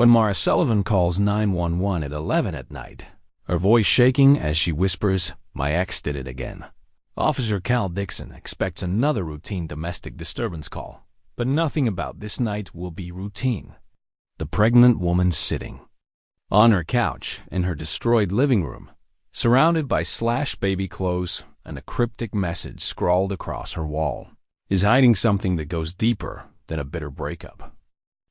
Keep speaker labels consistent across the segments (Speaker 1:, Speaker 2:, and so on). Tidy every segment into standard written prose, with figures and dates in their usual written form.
Speaker 1: When Mara Sullivan calls 911 at 11 at night, her voice shaking as she whispers, "My ex did it again." Officer Cal Dixon expects another routine domestic disturbance call, but nothing about this night will be routine. The pregnant woman sitting on her couch in her destroyed living room, surrounded by slashed baby clothes and a cryptic message scrawled across her wall, is hiding something that goes deeper than a bitter breakup.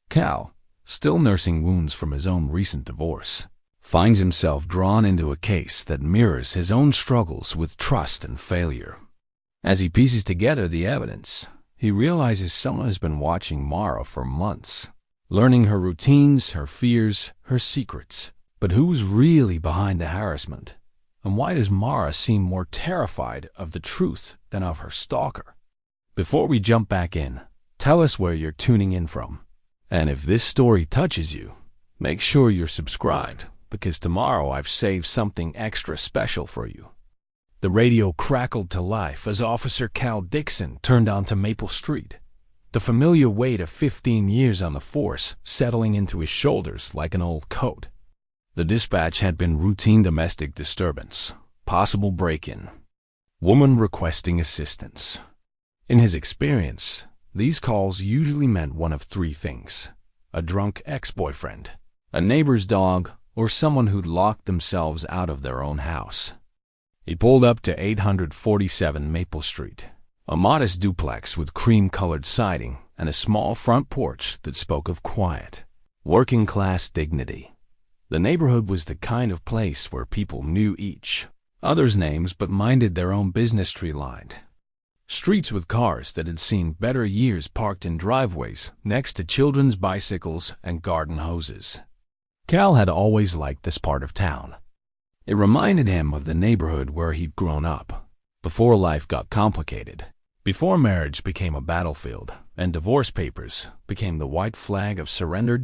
Speaker 1: Cal, still nursing wounds from his own recent divorce, finds himself drawn into a case that mirrors his own struggles with trust and failure. As he pieces together the evidence, he realizes someone has been watching Mara for months, learning her routines, her fears, her secrets. But who's really behind the harassment? And why does Mara seem more terrified of the truth than of her stalker? Before we jump back in, tell us where you're tuning in from. And if this story touches you, make sure you're subscribed, because tomorrow I've saved something extra special for you. The radio crackled to life as Officer Cal Dixon turned onto Maple Street, the familiar weight of 15 years on the force settling into his shoulders like an old coat. The dispatch had been routine domestic disturbance, possible break-in, woman requesting assistance. In his experience, these calls usually meant one of three things: a drunk ex-boyfriend, a neighbor's dog, or someone who'd locked themselves out of their own house. He pulled up to 847 Maple Street, a modest duplex with cream-colored siding and a small front porch that spoke of quiet, working-class dignity. The neighborhood was the kind of place where people knew each other's names but minded their own business, tree-lined. Streets with cars that had seen better years parked in driveways next to children's bicycles and garden hoses. Cal had always liked this part of town. It reminded him of the neighborhood where he'd grown up, before life got complicated, before marriage became a battlefield and divorce papers became the white flag of surrender.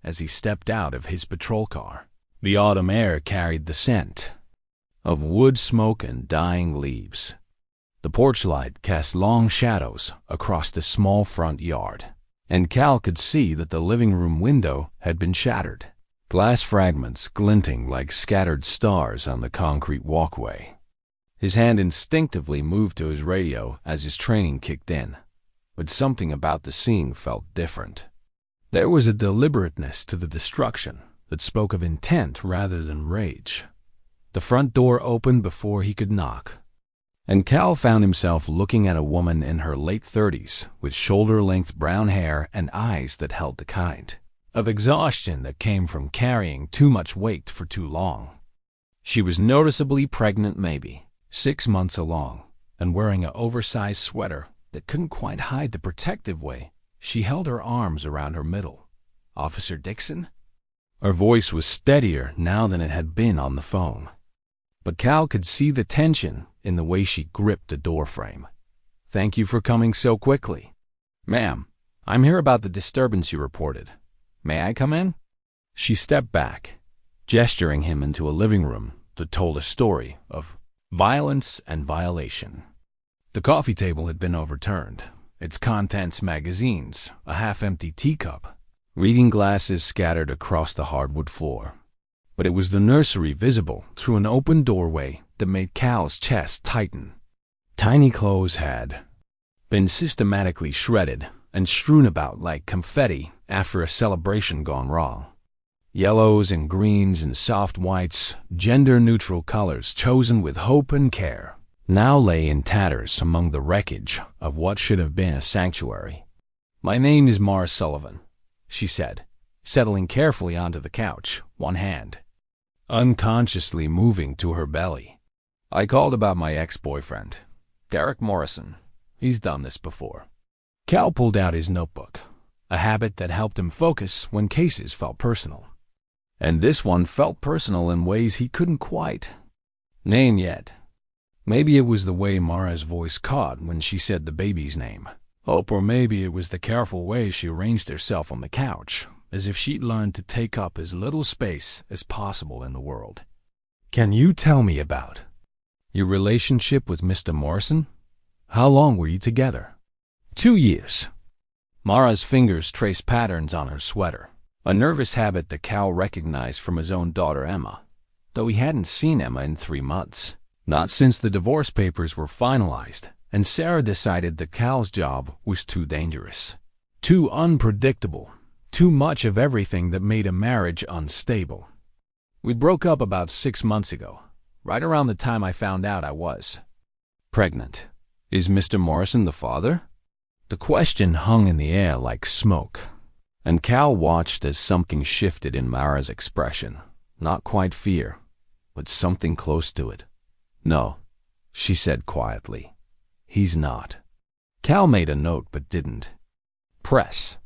Speaker 1: As he stepped out of his patrol car, the autumn air carried the scent of wood smoke and dying leaves. The porch light cast long shadows across the small front yard, and Cal could see that the living room window had been shattered, glass fragments glinting like scattered stars on the concrete walkway. His hand instinctively moved to his radio as his training kicked in, but something about the scene felt different. There was a deliberateness to the destruction that spoke of intent rather than rage. The front door opened before he could knock, and Cal found himself looking at a woman in her late 30s with shoulder-length brown hair and eyes that held the kind of exhaustion that came from carrying too much weight for too long. She was noticeably pregnant, maybe 6 months along, and wearing an oversized sweater that couldn't quite hide the protective way she held her arms around her middle. "Officer Dixon?" Her voice was steadier now than it had been on the phone, but Cal could see the tension in the way she gripped the doorframe. "Thank you for coming so quickly." "Ma'am, I'm here about the disturbance you reported. May I come in?" She stepped back, gesturing him into a living room that told a story of violence and violation. The coffee table had been overturned, its contents magazines, a half-empty teacup, reading glasses scattered across the hardwood floor. But it was the nursery visible through an open doorway that made Cal's chest tighten. Tiny clothes had been systematically shredded and strewn about like confetti after a celebration gone wrong. Yellows and greens and soft whites, gender-neutral colors chosen with hope and care, now lay in tatters among the wreckage of what should have been a sanctuary. "My name is Mara Sullivan," she said, settling carefully onto the couch, one hand unconsciously moving to her belly. "I called about my ex-boyfriend, Derek Morrison. He's done this before." Cal pulled out his notebook, a habit that helped him focus when cases felt personal. And this one felt personal in ways he couldn't quite name yet. Maybe it was the way Mara's voice caught when she said the baby's name. Or maybe it was the careful way she arranged herself on the couch, as if she'd learned to take up as little space as possible in the world. "Can you tell me about your relationship with Mr. Morrison? How long were you together?" 2 years. Mara's fingers traced patterns on her sweater, a nervous habit that Cal recognized from his own daughter Emma, though he hadn't seen Emma in 3 months. Not since the divorce papers were finalized, and Sarah decided that Cal's job was too dangerous, too unpredictable, too much of everything that made a marriage unstable. We broke up about 6 months ago, right around the time I found out I was pregnant. Is Mr. Morrison the father? The question hung in the air like smoke, and Cal watched as something shifted in Mara's expression. Not quite fear, but something close to it. No, she said quietly. He's not. Cal made a note but didn't press.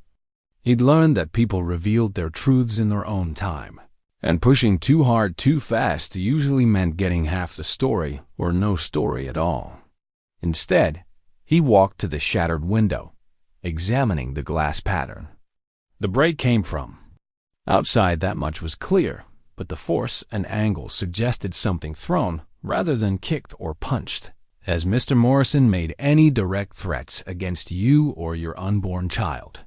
Speaker 1: He'd learned that people revealed their truths in their own time, and pushing too hard too fast usually meant getting half the story or no story at all. Instead, he walked to the shattered window, examining the glass pattern the break came from. Outside, that much was clear, but the force and angle suggested something thrown rather than kicked or punched, as Mr. Morrison made any direct threats against you or your unborn child.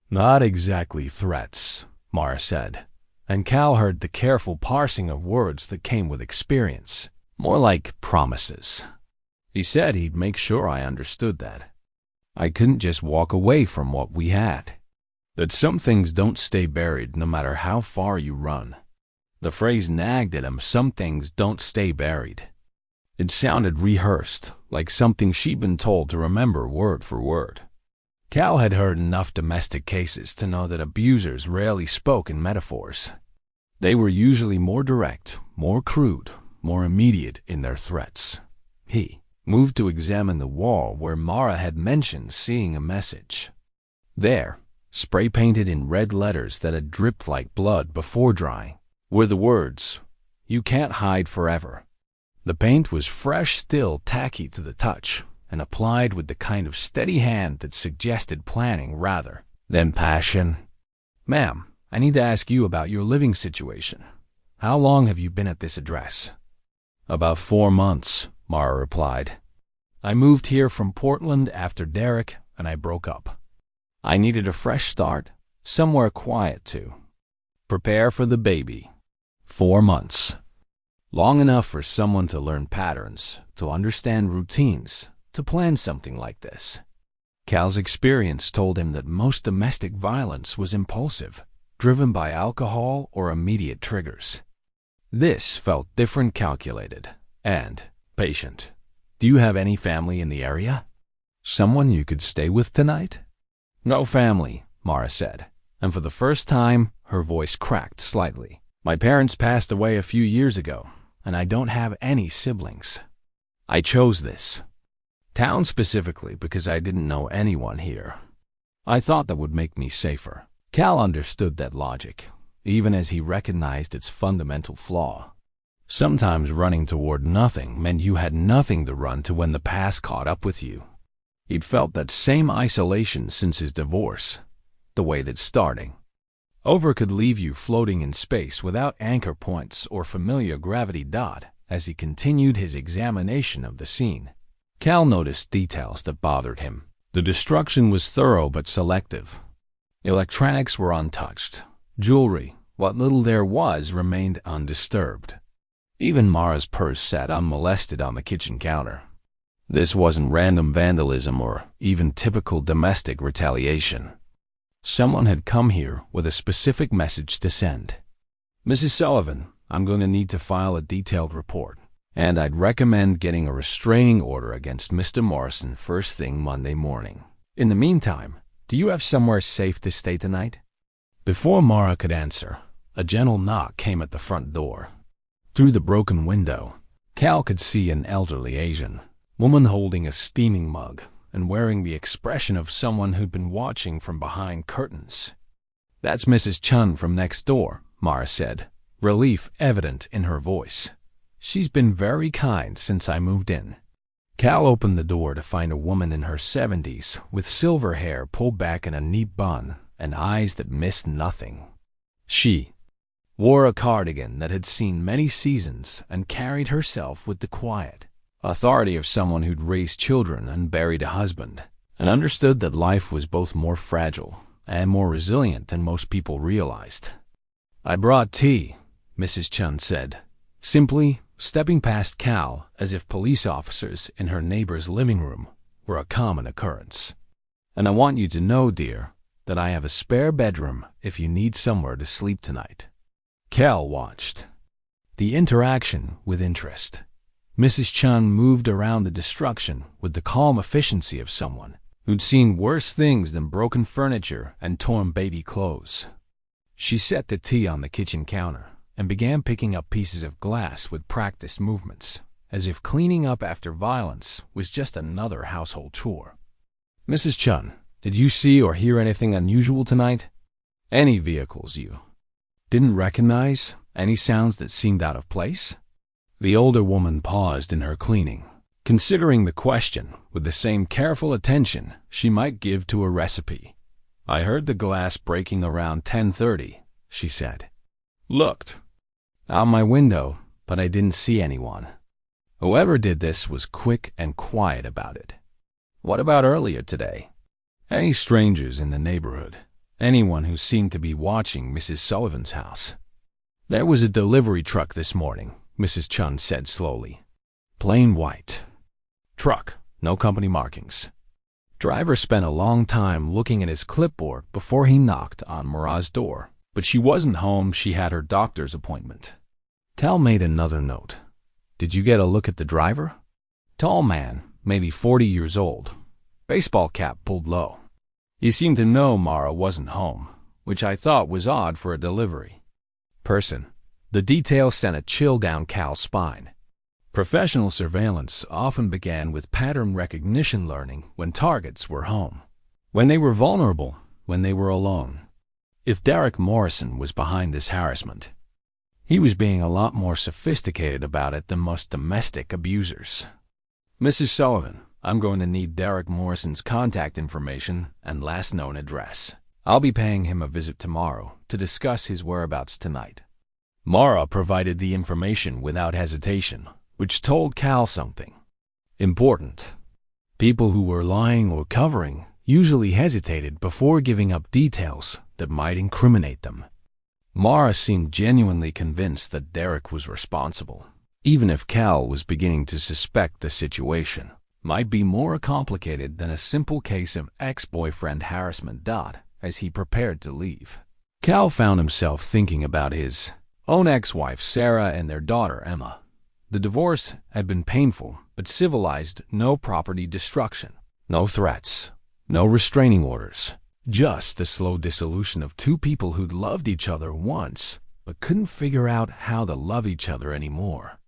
Speaker 1: Not exactly threats, Mara said, and Cal heard the careful parsing of words that came with experience, more like promises. He said he'd make sure I understood that I couldn't just walk away from what we had, that some things don't stay buried no matter how far you run. The phrase nagged at him, some things don't stay buried. It sounded rehearsed, like something she'd been told to remember word for word. Cal had heard enough domestic cases to know that abusers rarely spoke in metaphors. They were usually more direct, more crude, more immediate in their threats. He moved to examine the wall where Mara had mentioned seeing a message. There, spray-painted in red letters that had dripped like blood before drying, were the words, "You can't hide forever." The paint was fresh, still tacky to the touch, and applied with the kind of steady hand that suggested planning rather than passion. "Ma'am, I need to ask you about your living situation. How long have you been at this address?" "About 4 months," Mara replied. "I moved here from Portland after Derek and I broke up. I needed a fresh start, somewhere quiet to prepare for the baby. 4 months. Long enough for someone to learn patterns, to understand routines, to plan something like this." Cal's experience told him that most domestic violence was impulsive, driven by alcohol or immediate triggers. This felt different, calculated, and patient. "Do you have any family in the area? Someone you could stay with tonight?" "No family," Mara said, and for the first time, her voice cracked slightly. "My parents passed away a few years ago, and I don't have any siblings. I chose this town specifically because I didn't know anyone here. I thought that would make me safer." Cal understood that logic, even as he recognized its fundamental flaw. Sometimes running toward nothing meant you had nothing to run to when the past caught up with you. He'd felt that same isolation since his divorce, the way that starting over could leave you floating in space without anchor points or familiar gravity. As he continued his examination of the scene, Cal noticed details that bothered him. The destruction was thorough but selective. Electronics were untouched. Jewelry, what little there was, remained undisturbed. Even Mara's purse sat unmolested on the kitchen counter. This wasn't random vandalism or even typical domestic retaliation. Someone had come here with a specific message to send. "Mrs. Sullivan, I'm going to need to file a detailed report, and I'd recommend getting a restraining order against Mr. Morrison first thing Monday morning. In the meantime, do you have somewhere safe to stay tonight?" Before Mara could answer, a gentle knock came at the front door. Through the broken window, Cal could see an elderly Asian woman holding a steaming mug and wearing the expression of someone who'd been watching from behind curtains. "That's Mrs. Chun from next door," Mara said, relief evident in her voice. "She's been very kind since I moved in." Cal opened the door to find a woman in her 70s with silver hair pulled back in a neat bun and eyes that missed nothing. She wore a cardigan that had seen many seasons and carried herself with the quiet authority of someone who'd raised children and buried a husband, and understood that life was both more fragile and more resilient than most people realized. "I brought tea," Mrs. Chun said, simply stepping past Cal as if police officers in her neighbor's living room were a common occurrence. "And I want you to know, dear, that I have a spare bedroom if you need somewhere to sleep tonight." Cal watched the interaction with interest. Mrs. Chun moved around the destruction with the calm efficiency of someone who'd seen worse things than broken furniture and torn baby clothes. She set the tea on the kitchen counter and began picking up pieces of glass with practiced movements, as if cleaning up after violence was just another household chore. "Mrs. Chun, did you see or hear anything unusual tonight? Any vehicles you didn't recognize? Any sounds that seemed out of place?" The older woman paused in her cleaning, considering the question with the same careful attention she might give to a recipe. "I heard the glass breaking around 10:30, she said. "Looked out my window, but I didn't see anyone. Whoever did this was quick and quiet about it." "What about earlier today? Any strangers in the neighborhood? Anyone who seemed to be watching Mrs. Sullivan's house?" "There was a delivery truck this morning," Mrs. Chun said slowly. "Plain white truck, no company markings. Driver spent a long time looking at his clipboard before he knocked on Mara's door, but she wasn't home. She had her doctor's appointment." Cal made another note. "Did you get a look at the driver?" "Tall man, maybe 40 years old. Baseball cap pulled low. He seemed to know Mara wasn't home, which I thought was odd for a delivery person." The detail sent a chill down Cal's spine. Professional surveillance often began with pattern recognition learning when targets were home, when they were vulnerable, when they were alone. If Derek Morrison was behind this harassment, he was being a lot more sophisticated about it than most domestic abusers. "Mrs. Sullivan, I'm going to need Derek Morrison's contact information and last known address. I'll be paying him a visit tomorrow to discuss his whereabouts tonight." Mara provided the information without hesitation, which told Cal something important. People who were lying or covering usually hesitated before giving up details that might incriminate them. Mara seemed genuinely convinced that Derek was responsible, even if Cal was beginning to suspect the situation might be more complicated than a simple case of ex-boyfriend harassment. As he prepared to leave, Cal found himself thinking about his own ex-wife Sarah and their daughter Emma. The divorce had been painful but civilized. No property destruction, no threats, no restraining orders. Just the slow dissolution of two people who'd loved each other once but couldn't figure out how to love each other anymore.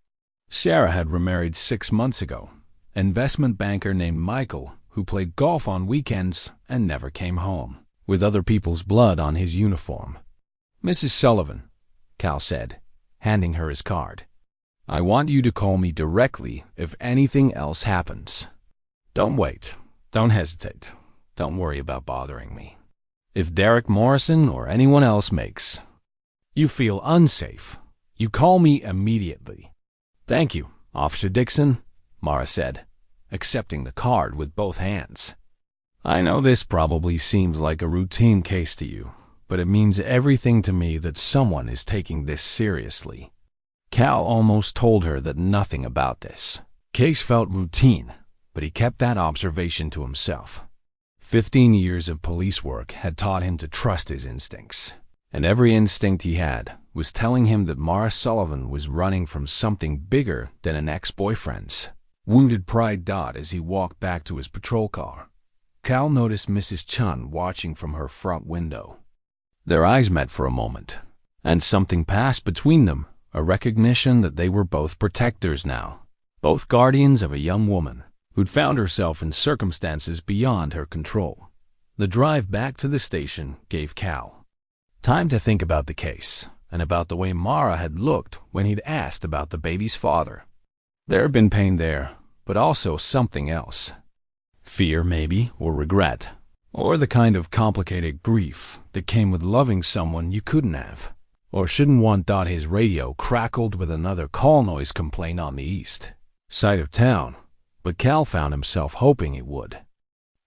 Speaker 1: Sarah had remarried 6 months ago. An investment banker named Michael who played golf on weekends and never came home, with other people's blood on his uniform. "Mrs. Sullivan," Cal said, handing her his card. "I want you to call me directly if anything else happens. Don't wait. Don't hesitate. Don't worry about bothering me. If Derek Morrison or anyone else makes you feel unsafe, you call me immediately." "Thank you, Officer Dixon," Mara said, accepting the card with both hands. "I know this probably seems like a routine case to you, but it means everything to me that someone is taking this seriously." Cal almost told her that nothing about this case felt routine, but he kept that observation to himself. 15 years of police work had taught him to trust his instincts, and every instinct he had was telling him that Mara Sullivan was running from something bigger than an ex-boyfriend's wounded pride. As he walked back to his patrol car, Cal noticed Mrs. Chun watching from her front window. Their eyes met for a moment, and something passed between them, a recognition that they were both protectors now, both guardians of a young woman who'd found herself in circumstances beyond her control. The drive back to the station gave Cal time to think about the case and about the way Mara had looked when he'd asked about the baby's father. There had been pain there, but also something else. Fear, maybe, or regret, or the kind of complicated grief that came with loving someone you couldn't have or shouldn't want. His radio crackled with another call noise complaint on the east side of town, but Cal found himself hoping it would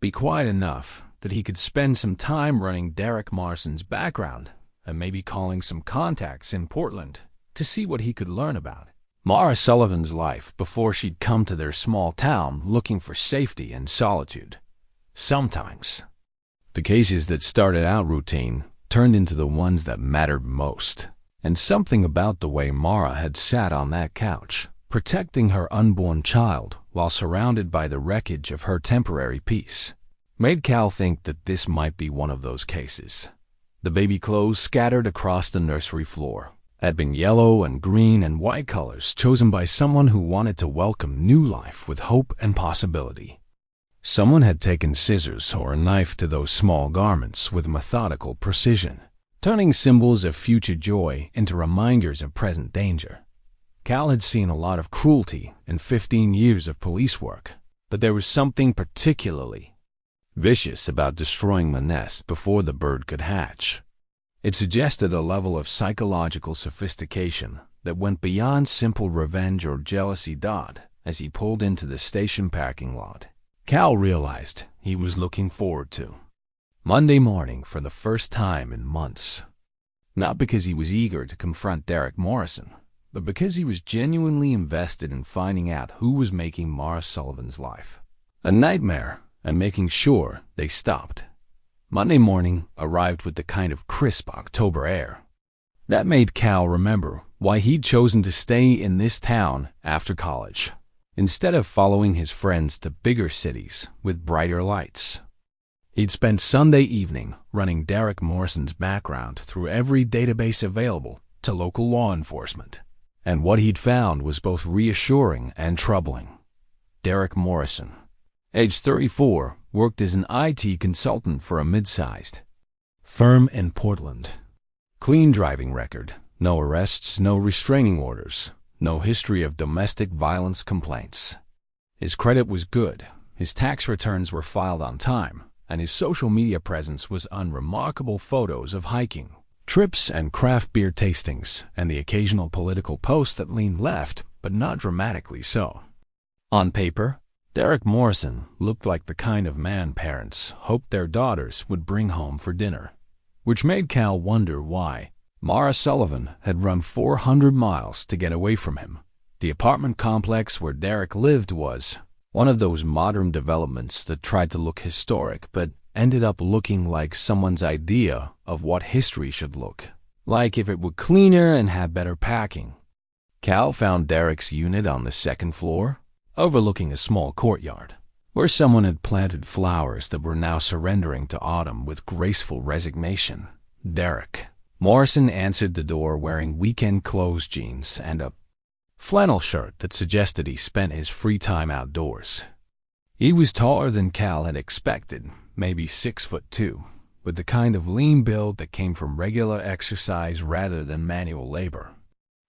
Speaker 1: be quiet enough that he could spend some time running Derek Morrison's background and maybe calling some contacts in Portland to see what he could learn about Mara Sullivan's life before she'd come to their small town looking for safety and solitude. Sometimes, the cases that started out routine turned into the ones that mattered most. And something about the way Mara had sat on that couch, protecting her unborn child while surrounded by the wreckage of her temporary peace, made Cal think that this might be one of those cases. The baby clothes scattered across the nursery floor had been yellow and green and white colors chosen by someone who wanted to welcome new life with hope and possibility. Someone had taken scissors or a knife to those small garments with methodical precision, turning symbols of future joy into reminders of present danger. Cal had seen a lot of cruelty in 15 years of police work, but there was something particularly vicious about destroying the nest before the bird could hatch. It suggested a level of psychological sophistication that went beyond simple revenge or jealousy. As he pulled into the station parking lot, Cal realized he was looking forward to Monday morning for the first time in months. Not because he was eager to confront Derek Morrison, but because he was genuinely invested in finding out who was making Mara Sullivan's life a nightmare and making sure they stopped. Monday morning arrived with the kind of crisp October air that made Cal remember why he'd chosen to stay in this town after college, instead of following his friends to bigger cities with brighter lights. He'd spent Sunday evening running Derek Morrison's background through every database available to local law enforcement, and what he'd found was both reassuring and troubling. Derek Morrison, age 34, worked as an IT consultant for a mid-sized firm in Portland. Clean driving record, no arrests, no restraining orders, no history of domestic violence complaints. His credit was good, his tax returns were filed on time, and his social media presence was unremarkable photos of hiking, trips and craft beer tastings, and the occasional political post that leaned left, but not dramatically so. On paper, Derek Morrison looked like the kind of man parents hoped their daughters would bring home for dinner, which made Cal wonder why Mara Sullivan had run 400 miles to get away from him. The apartment complex where Derek lived was one of those modern developments that tried to look historic but ended up looking like someone's idea of what history should look like if it were cleaner and had better parking. Cal found Derek's unit on the second floor, overlooking a small courtyard, where someone had planted flowers that were now surrendering to autumn with graceful resignation. Derek Morrison answered the door wearing weekend clothes, jeans, and a flannel shirt that suggested he spent his free time outdoors. He was taller than Cal had expected, maybe 6'2", with the kind of lean build that came from regular exercise rather than manual labor.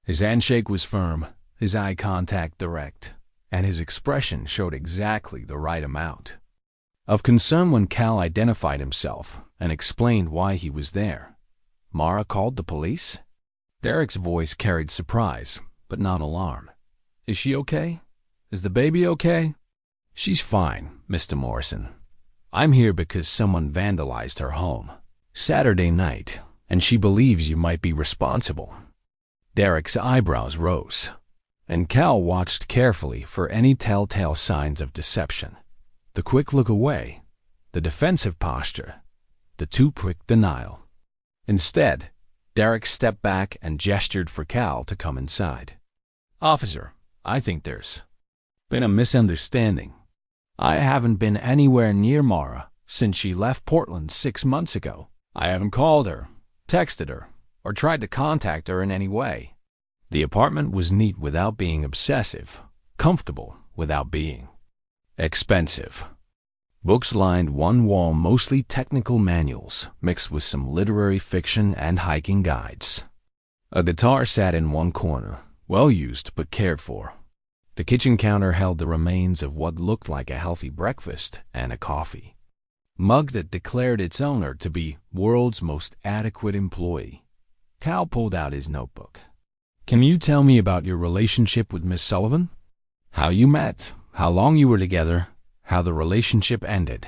Speaker 1: His handshake was firm, his eye contact direct, and his expression showed exactly the right amount of concern when Cal identified himself and explained why he was there. Mara called the police? Derek's voice carried surprise, but not alarm. Is she okay? Is the baby okay? She's fine, Mr. Morrison. I'm here because someone vandalized her home Saturday night, and she believes you might be responsible. Derek's eyebrows rose, and Cal watched carefully for any telltale signs of deception. The quick look away, the defensive posture, the too quick denial. Instead, Derek stepped back and gestured for Cal to come inside. Officer, I think there's been a misunderstanding. I haven't been anywhere near Mara since she left Portland 6 months ago. I haven't called her, texted her, or tried to contact her in any way. The apartment was neat without being obsessive, comfortable without being expensive. Books lined one wall, mostly technical manuals, mixed with some literary fiction and hiking guides. A guitar sat in one corner, well used but cared for. The kitchen counter held the remains of what looked like a healthy breakfast and a coffee mug that declared its owner to be world's most adequate employee. Cal pulled out his notebook. Can you tell me about your relationship with Miss Sullivan? How you met, how long you were together, how the relationship ended.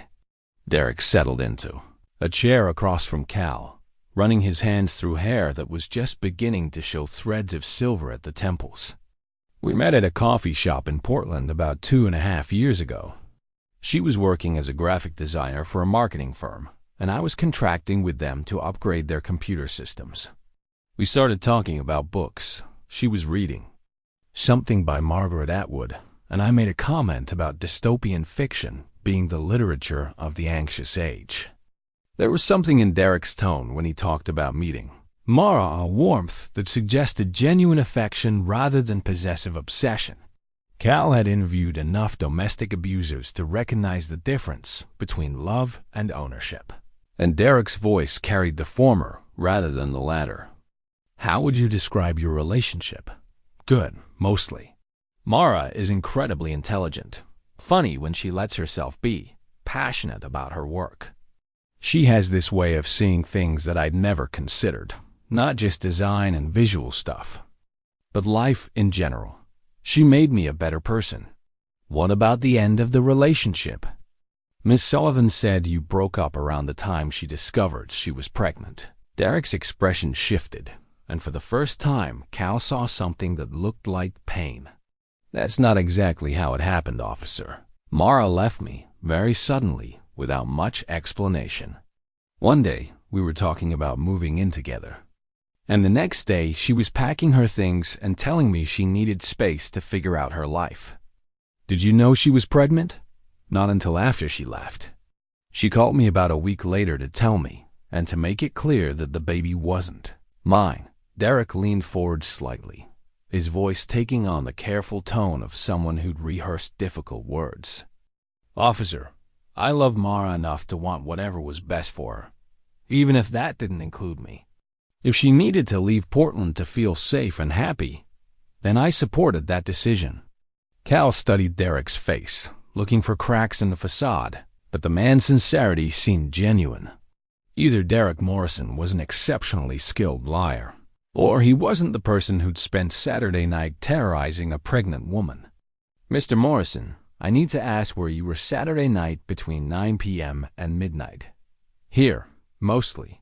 Speaker 1: Derek settled into a chair across from Cal, running his hands through hair that was just beginning to show threads of silver at the temples. We met at a coffee shop in Portland about 2.5 years ago. She was working as a graphic designer for a marketing firm, and I was contracting with them to upgrade their computer systems. We started talking about books she was reading, something by Margaret Atwood, and I made a comment about dystopian fiction being the literature of the anxious age. There was something in Derek's tone when he talked about meeting Mara, a warmth that suggested genuine affection rather than possessive obsession. Cal had interviewed enough domestic abusers to recognize the difference between love and ownership, and Derek's voice carried the former rather than the latter. How would you describe your relationship? Good, mostly. Mara is incredibly intelligent, funny when she lets herself be, passionate about her work. She has this way of seeing things that I'd never considered, not just design and visual stuff, but life in general. She made me a better person. What about the end of the relationship? Miss Sullivan said you broke up around the time she discovered she was pregnant. Derek's expression shifted, and for the first time, Cal saw something that looked like pain. That's not exactly how it happened, officer. Mara left me, very suddenly, without much explanation. One day, we were talking about moving in together, and the next day she was packing her things and telling me she needed space to figure out her life. Did you know she was pregnant? Not until after she left. She called me about a week later to tell me, and to make it clear that the baby wasn't mine. Derek leaned forward slightly, his voice taking on the careful tone of someone who'd rehearsed difficult words. Officer, I love Mara enough to want whatever was best for her, even if that didn't include me. If she needed to leave Portland to feel safe and happy, then I supported that decision. Cal studied Derek's face, looking for cracks in the facade, but the man's sincerity seemed genuine. Either Derek Morrison was an exceptionally skilled liar, or he wasn't the person who'd spent Saturday night terrorizing a pregnant woman. Mr. Morrison, I need to ask where you were Saturday night between 9 p.m. and midnight. Here, mostly.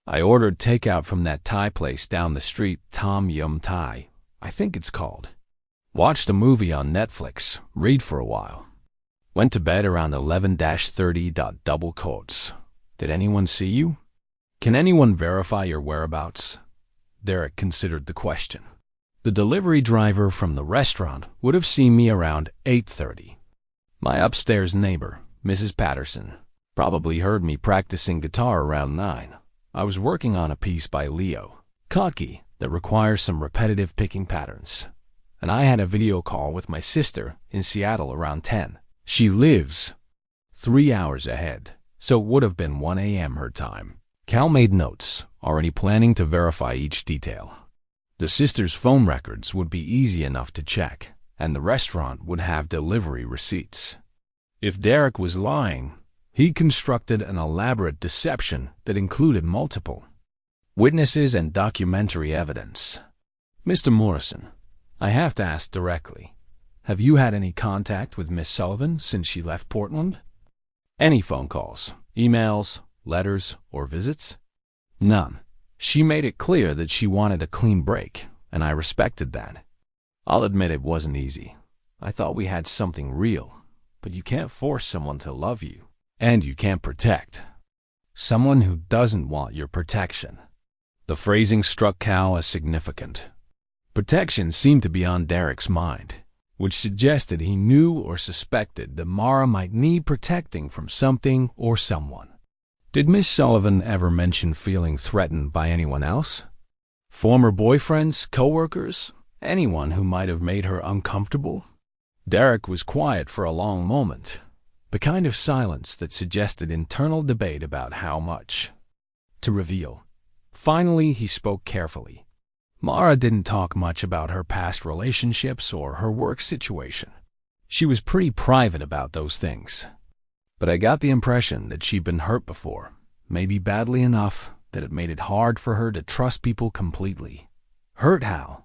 Speaker 1: I ordered takeout from that Thai place down the street, Tom Yum Thai, I think it's called. Watched a movie on Netflix, read for a while. Went to bed around 11-30. Double quotes. Did anyone see you? Can anyone verify your whereabouts? Derek considered the question. The delivery driver from the restaurant would have seen me around 8:30. My upstairs neighbor, Mrs. Patterson, probably heard me practicing guitar around 9. I was working on a piece by Leo Kottke that requires some repetitive picking patterns, and I had a video call with my sister in Seattle around 10. She lives 3 hours ahead, so it would have been 1 a.m. her time. Cal made notes, already planning to verify each detail. The sisters' phone records would be easy enough to check, and the restaurant would have delivery receipts. If Derek was lying, he constructed an elaborate deception that included multiple witnesses and documentary evidence. Mr. Morrison, I have to ask directly, have you had any contact with Miss Sullivan since she left Portland? Any phone calls, emails, letters, or visits? None. She made it clear that she wanted a clean break, and I respected that. I'll admit it wasn't easy. I thought we had something real, but you can't force someone to love you, and you can't protect someone who doesn't want your protection. The phrasing struck Cal as significant. Protection seemed to be on Derek's mind, which suggested he knew or suspected that Mara might need protecting from something or someone. Did Miss Sullivan ever mention feeling threatened by anyone else? Former boyfriends, coworkers, anyone who might have made her uncomfortable? Derek was quiet for a long moment, the kind of silence that suggested internal debate about how much to reveal. Finally, he spoke carefully. Mara didn't talk much about her past relationships or her work situation. She was pretty private about those things. But I got the impression that she'd been hurt before, maybe badly enough that it made it hard for her to trust people completely. Hurt how?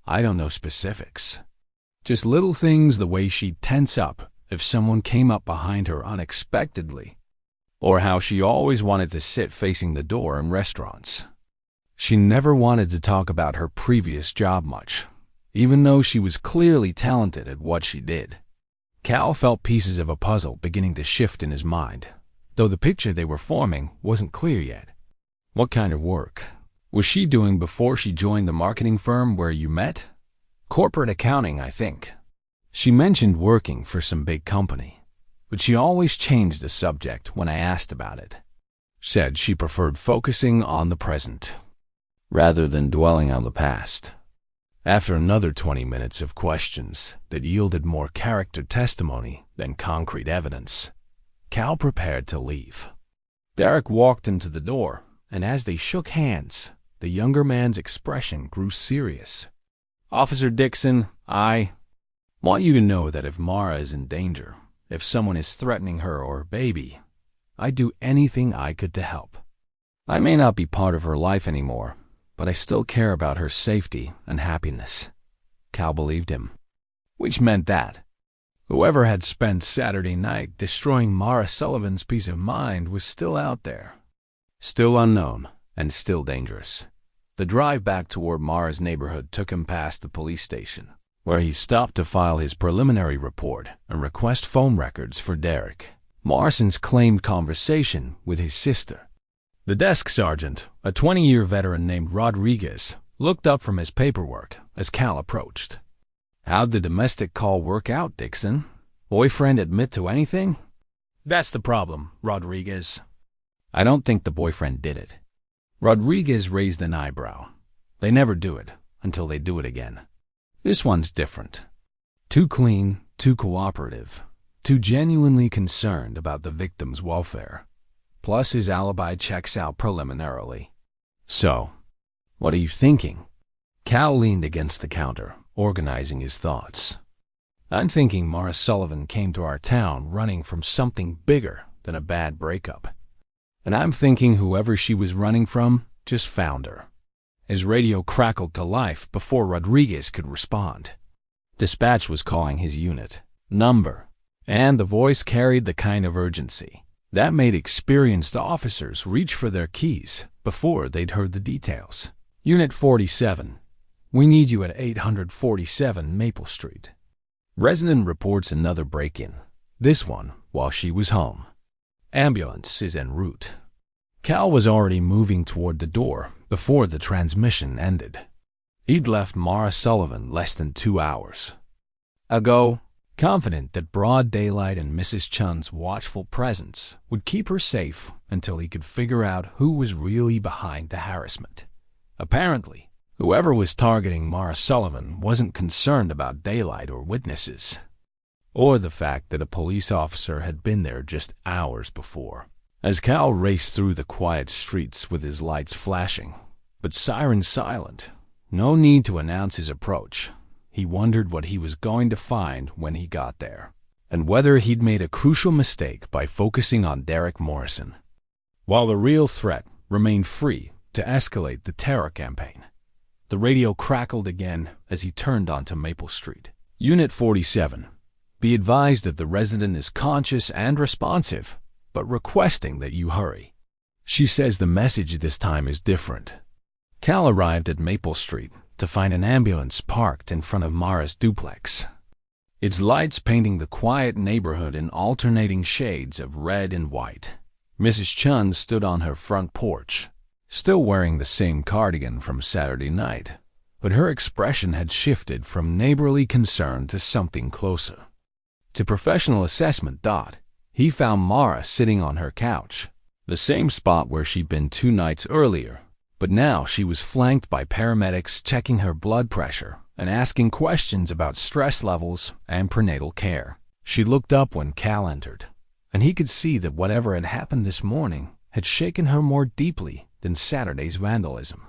Speaker 1: I don't know specifics. Just little things, the way she'd tense up if someone came up behind her unexpectedly. or how she always wanted to sit facing the door in restaurants. She never wanted to talk about her previous job much, even though she was clearly talented at what she did. Cal felt pieces of a puzzle beginning to shift in his mind, though the picture they were forming wasn't clear yet. What kind of work was she doing before she joined the marketing firm where you met? Corporate accounting, I think. She mentioned working for some big company, but she always changed the subject when I asked about it. Said she preferred focusing on the present, rather than dwelling on the past. After another 20 minutes of questions that yielded more character testimony than concrete evidence, Cal prepared to leave. Derek walked into the door, and as they shook hands, the younger man's expression grew serious. Officer Dixon, I want you to know that if Mara is in danger, if someone is threatening her or her baby, I'd do anything I could to help. I may not be part of her life anymore, but I still care about her safety and happiness. Cal believed him, which meant that whoever had spent Saturday night destroying Mara Sullivan's peace of mind was still out there, still unknown and still dangerous. The drive back toward Mara's neighborhood took him past the police station, where he stopped to file his preliminary report and request phone records for Derek Morrison's claimed conversation with his sister. The desk sergeant, a 20-year veteran named Rodriguez, looked up from his paperwork as Cal approached. How'd the domestic call work out, Dixon? Boyfriend admit to anything? That's the problem, Rodriguez. I don't think the boyfriend did it. Rodriguez raised an eyebrow. They never do it until they do it again. This one's different. Too clean, too cooperative, too genuinely concerned about the victim's welfare. Plus his alibi checks out preliminarily. So, what are you thinking? Cal leaned against the counter, organizing his thoughts. I'm thinking Mara Sullivan came to our town running from something bigger than a bad breakup. And I'm thinking whoever she was running from just found her. His radio crackled to life before Rodriguez could respond. Dispatch was calling his unit number, and the voice carried the kind of urgency that made experienced officers reach for their keys before they'd heard the details. Unit 47, we need you at 847 Maple Street. Resident reports another break-in, this one while she was home. Ambulance is en route. Cal was already moving toward the door before the transmission ended. He'd left Mara Sullivan less than 2 hours ago, confident that broad daylight and Mrs. Chun's watchful presence would keep her safe until he could figure out who was really behind the harassment. Apparently, whoever was targeting Mara Sullivan wasn't concerned about daylight or witnesses, or the fact that a police officer had been there just hours before. As Cal raced through the quiet streets with his lights flashing, but sirens silent, no need to announce his approach, he wondered what he was going to find when he got there, and whether he'd made a crucial mistake by focusing on Derek Morrison, while the real threat remained free to escalate the terror campaign. The radio crackled again as he turned onto Maple Street. Unit 47. Be advised that the resident is conscious and responsive, but requesting that you hurry. She says the message this time is different. Cal arrived at Maple Street to find an ambulance parked in front of Mara's duplex, its lights painting the quiet neighborhood in alternating shades of red and white. Mrs. Chun stood on her front porch, still wearing the same cardigan from Saturday night, but her expression had shifted from neighborly concern to something closer. To professional assessment, he found Mara sitting on her couch, the same spot where she'd been 2 nights earlier, but now she was flanked by paramedics checking her blood pressure and asking questions about stress levels and prenatal care. She looked up when Cal entered, and he could see that whatever had happened this morning had shaken her more deeply than Saturday's vandalism.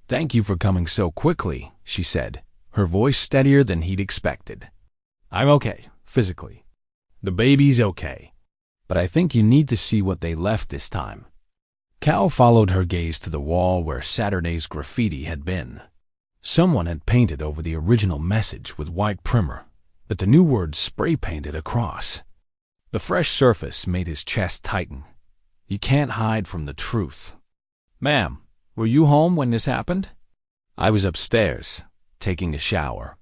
Speaker 1: Thank you for coming so quickly, she said, her voice steadier than he'd expected. I'm okay, physically. The baby's okay. But I think you need to see what they left this time. Cal followed her gaze to the wall where Saturday's graffiti had been. Someone had painted over the original message with white primer, but the new words spray-painted across. The fresh surface made his chest tighten. You can't hide from the truth. Ma'am, were you home when this happened? I was upstairs, taking a shower.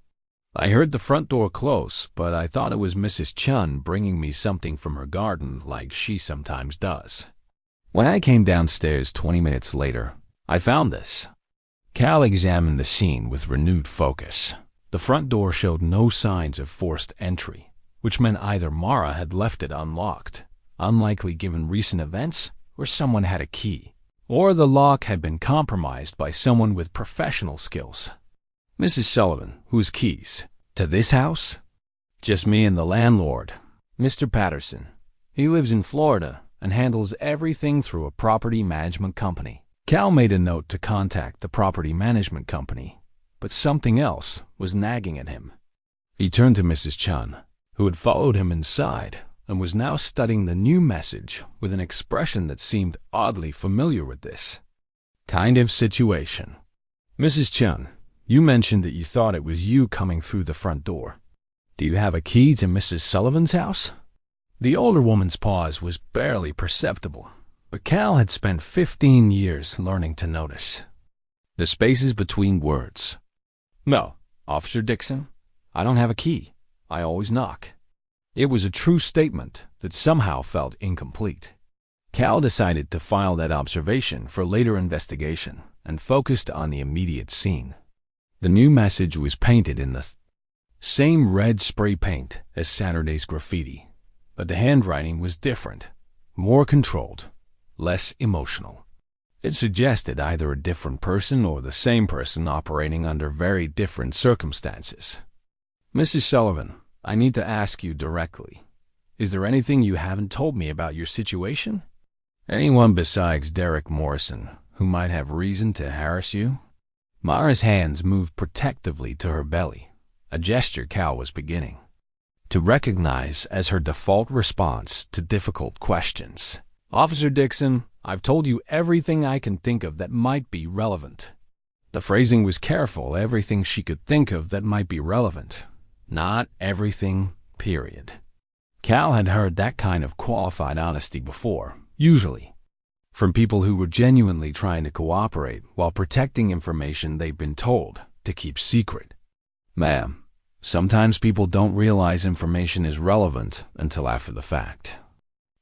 Speaker 1: I heard the front door close, but I thought it was Mrs. Chun bringing me something from her garden like she sometimes does. When I came downstairs 20 minutes later, I found this. Cal examined the scene with renewed focus. The front door showed no signs of forced entry, which meant either Mara had left it unlocked, unlikely given recent events, or someone had a key, or the lock had been compromised by someone with professional skills. Mrs. Sullivan, whose keys? To this house? Just me and the landlord, Mr. Patterson. He lives in Florida and handles everything through a property management company. Cal made a note to contact the property management company, but something else was nagging at him. He turned to Mrs. Chun, who had followed him inside and was now studying the new message with an expression that seemed oddly familiar with this kind of situation. Mrs. Chun, you mentioned that you thought it was you coming through the front door. Do you have a key to Mrs. Sullivan's house? The older woman's pause was barely perceptible, but Cal had spent 15 years learning to notice the spaces between words. No, Officer Dixon, I don't have a key. I always knock. It was a true statement that somehow felt incomplete. Cal decided to file that observation for later investigation and focused on the immediate scene. The new message was painted in the same red spray paint as Saturday's graffiti, but the handwriting was different, more controlled, less emotional. It suggested either a different person or the same person operating under very different circumstances. Mrs. Sullivan, I need to ask you directly. Is there anything you haven't told me about your situation? Anyone besides Derek Morrison who might have reason to harass you? Mara's hands moved protectively to her belly, a gesture Cal was beginning to recognize as her default response to difficult questions. Officer Dixon, I've told you everything I can think of that might be relevant. The phrasing was careful, everything she could think of that might be relevant. Not everything, period. Cal had heard that kind of qualified honesty before, usually from people who were genuinely trying to cooperate while protecting information they'd been told to keep secret. Ma'am, sometimes people don't realize information is relevant until after the fact.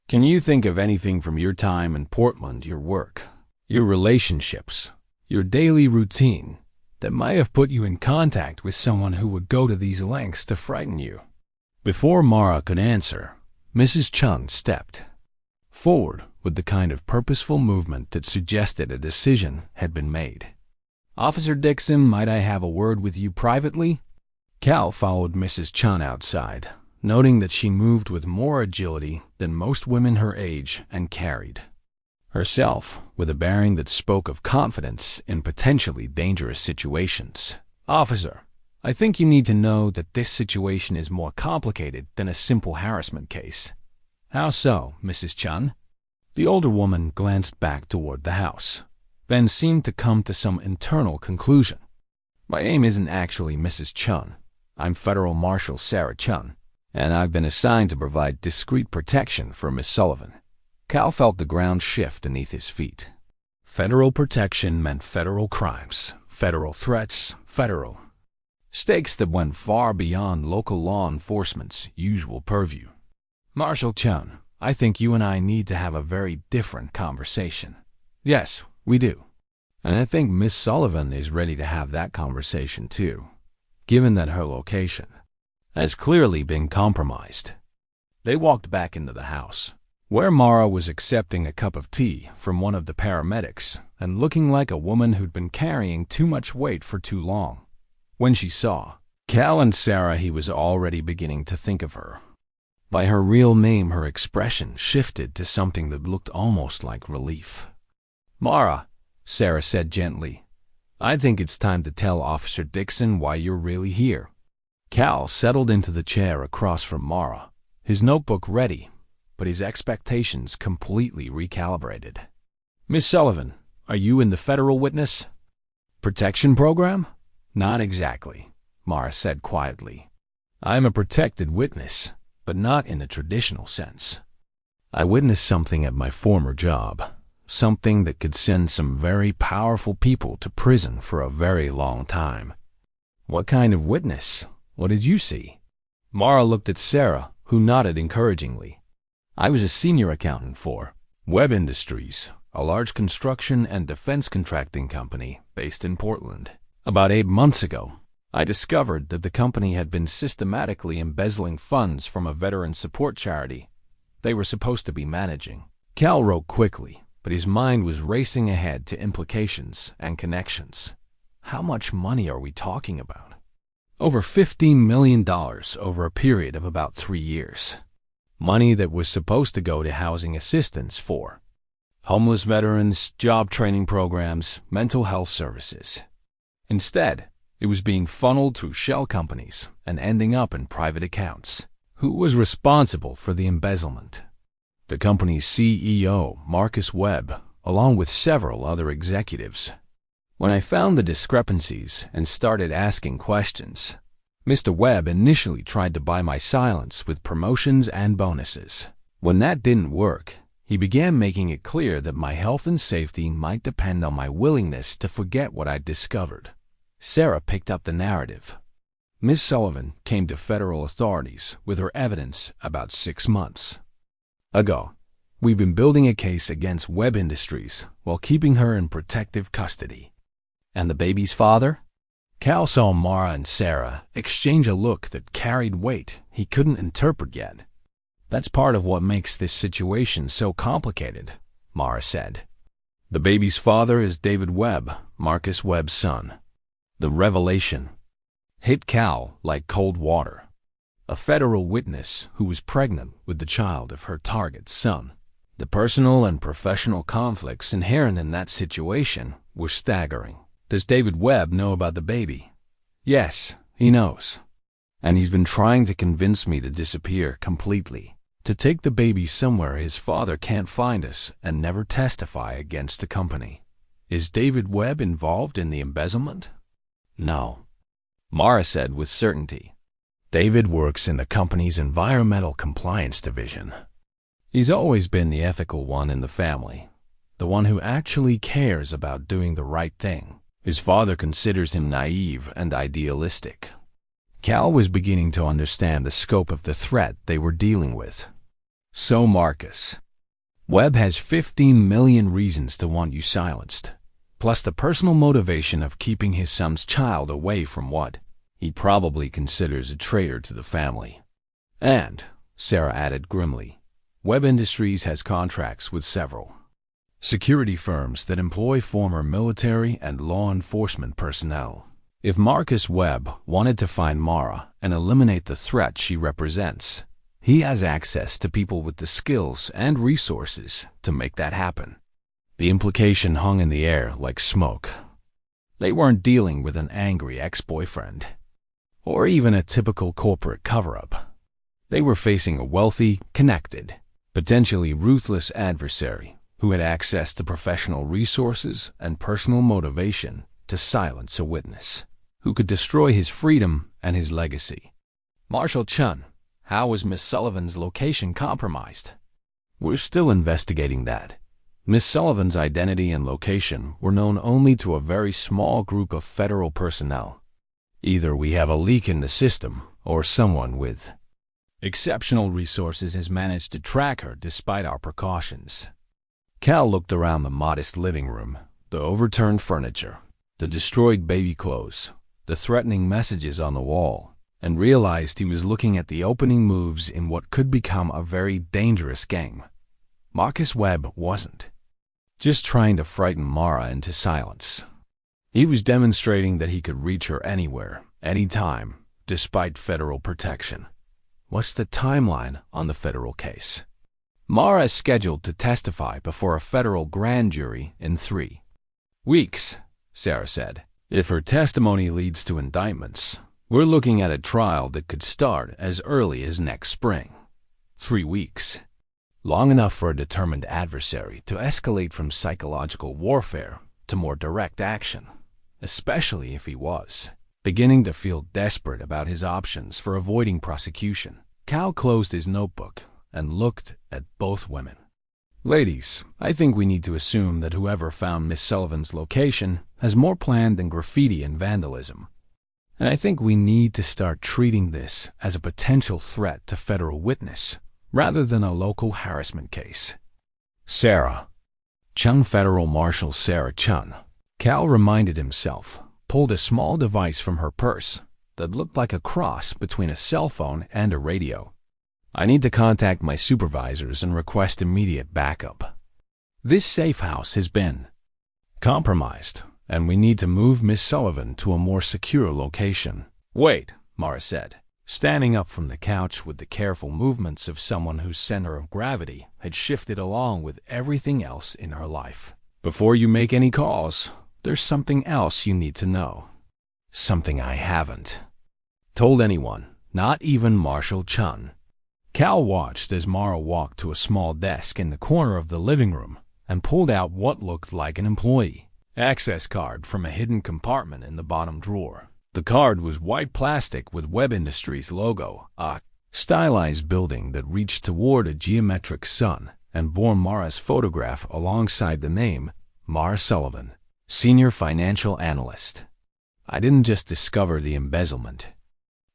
Speaker 1: Can you think of anything from your time in Portland, your work, your relationships, your daily routine, that might have put you in contact with someone who would go to these lengths to frighten you? Before Mara could answer, Mrs. Chun stepped forward with the kind of purposeful movement that suggested a decision had been made. Officer Dixon, might I have a word with you privately? Cal followed Mrs. Chun outside, noting that she moved with more agility than most women her age and carried herself with a bearing that spoke of confidence in potentially dangerous situations. Officer, I think you need to know that this situation is more complicated than a simple harassment case. How so, Mrs. Chun? The older woman glanced back toward the house, then seemed to come to some internal conclusion. My name isn't actually Mrs. Chun. I'm Federal Marshal Sarah Chun, and I've been assigned to provide discreet protection for Miss Sullivan. Cal felt the ground shift beneath his feet. Federal protection meant federal crimes, federal threats, federal stakes that went far beyond local law enforcement's usual purview. Marshal Chun, I think you and I need to have a very different conversation. Yes, we do. And I think Miss Sullivan is ready to have that conversation too, given that her location has clearly been compromised. They walked back into the house, where Mara was accepting a cup of tea from one of the paramedics and looking like a woman who'd been carrying too much weight for too long. When she saw Cal and Sarah, he was already beginning to think of her by her real name. Her expression shifted to something that looked almost like relief. Mara, Sarah said gently, I think it's time to tell Officer Dixon why you're really here. Cal settled into the chair across from Mara, his notebook ready, but his expectations completely recalibrated. Miss Sullivan, are you in the federal witness protection program? Not exactly, Mara said quietly. I'm a protected witness, but not in the traditional sense. I witnessed something at my former job, something that could send some very powerful people to prison for a very long time." "What kind of witness? What did you see?" Mara looked at Sarah, who nodded encouragingly. "I was a senior accountant for Webb Industries, a large construction and defense contracting company based in Portland. About 8 months ago, I discovered that the company had been systematically embezzling funds from a veteran support charity they were supposed to be managing." Cal wrote quickly, but his mind was racing ahead to implications and connections. How much money are we talking about? Over $15 million over a period of about 3 years. Money that was supposed to go to housing assistance for homeless veterans, job training programs, mental health services. Instead, it was being funneled through shell companies and ending up in private accounts. Who was responsible for the embezzlement? The company's CEO, Marcus Webb, along with several other executives. When I found the discrepancies and started asking questions, Mr. Webb initially tried to buy my silence with promotions and bonuses. When that didn't work, he began making it clear that my health and safety might depend on my willingness to forget what I'd discovered. Sarah picked up the narrative. Ms. Sullivan came to federal authorities with her evidence about 6 months ago. We've been building a case against Webb Industries while keeping her in protective custody. And the baby's father? Cal saw Mara and Sarah exchange a look that carried weight he couldn't interpret yet. "That's part of what makes this situation so complicated," Mara said. "The baby's father is David Webb, Marcus Webb's son." The revelation hit Cal like cold water. A federal witness who was pregnant with the child of her target's son. The personal and professional conflicts inherent in that situation were staggering. Does David Webb know about the baby? Yes, he knows. And he's been trying to convince me to disappear completely, to take the baby somewhere his father can't find us and never testify against the company. Is David Webb involved in the embezzlement? No, Mara said with certainty. David works in the company's environmental compliance division. He's always been the ethical one in the family, the one who actually cares about doing the right thing. His father considers him naive and idealistic. Cal was beginning to understand the scope of the threat they were dealing with. So Marcus, Webb has 15 million reasons to want you silenced, plus the personal motivation of keeping his son's child away from what he probably considers a traitor to the family. And, Sarah added grimly, Webb Industries has contracts with several security firms that employ former military and law enforcement personnel. If Marcus Webb wanted to find Mara and eliminate the threat she represents, he has access to people with the skills and resources to make that happen. The implication hung in the air like smoke. They weren't dealing with an angry ex-boyfriend, or even a typical corporate cover-up. They were facing a wealthy, connected, potentially ruthless adversary who had access to professional resources and personal motivation to silence a witness, who could destroy his freedom and his legacy. Marshal Chun, how was Miss Sullivan's location compromised? We're still investigating that. Miss Sullivan's identity and location were known only to a very small group of federal personnel. Either we have a leak in the system, or someone with exceptional resources has managed to track her despite our precautions. Cal looked around the modest living room, the overturned furniture, the destroyed baby clothes, the threatening messages on the wall, and realized he was looking at the opening moves in what could become a very dangerous game. Marcus Webb wasn't just trying to frighten Mara into silence. He was demonstrating that he could reach her anywhere, anytime, despite federal protection. What's the timeline on the federal case? Mara is scheduled to testify before a federal grand jury in 3 weeks, Sarah said. If her testimony leads to indictments, we're looking at a trial that could start as early as next spring. 3 weeks. Long enough for a determined adversary to escalate from psychological warfare to more direct action, especially if he was beginning to feel desperate about his options for avoiding prosecution. Cal closed his notebook and looked at both women. "Ladies, I think we need to assume that whoever found Miss Sullivan's location has more planned than graffiti and vandalism. And I think we need to start treating this as a potential threat to federal witness, rather than a local harassment case." Sarah. Chung Federal Marshal Sarah Chun. Cal reminded himself, pulled a small device from her purse that looked like a cross between a cell phone and a radio. "I need to contact my supervisors and request immediate backup. This safe house has been compromised, and we need to move Miss Sullivan to a more secure location." "Wait," Mara said, standing up from the couch with the careful movements of someone whose center of gravity had shifted along with everything else in her life. "Before you make any calls, there's something else you need to know. Something I haven't told anyone, not even Marshal Chun." Cal watched as Mara walked to a small desk in the corner of the living room and pulled out what looked like an employee access card from a hidden compartment in the bottom drawer. The card was white plastic with Web Industries logo, a stylized building that reached toward a geometric sun, and bore Mara's photograph alongside the name Mara Sullivan, Senior Financial Analyst. "I didn't just discover the embezzlement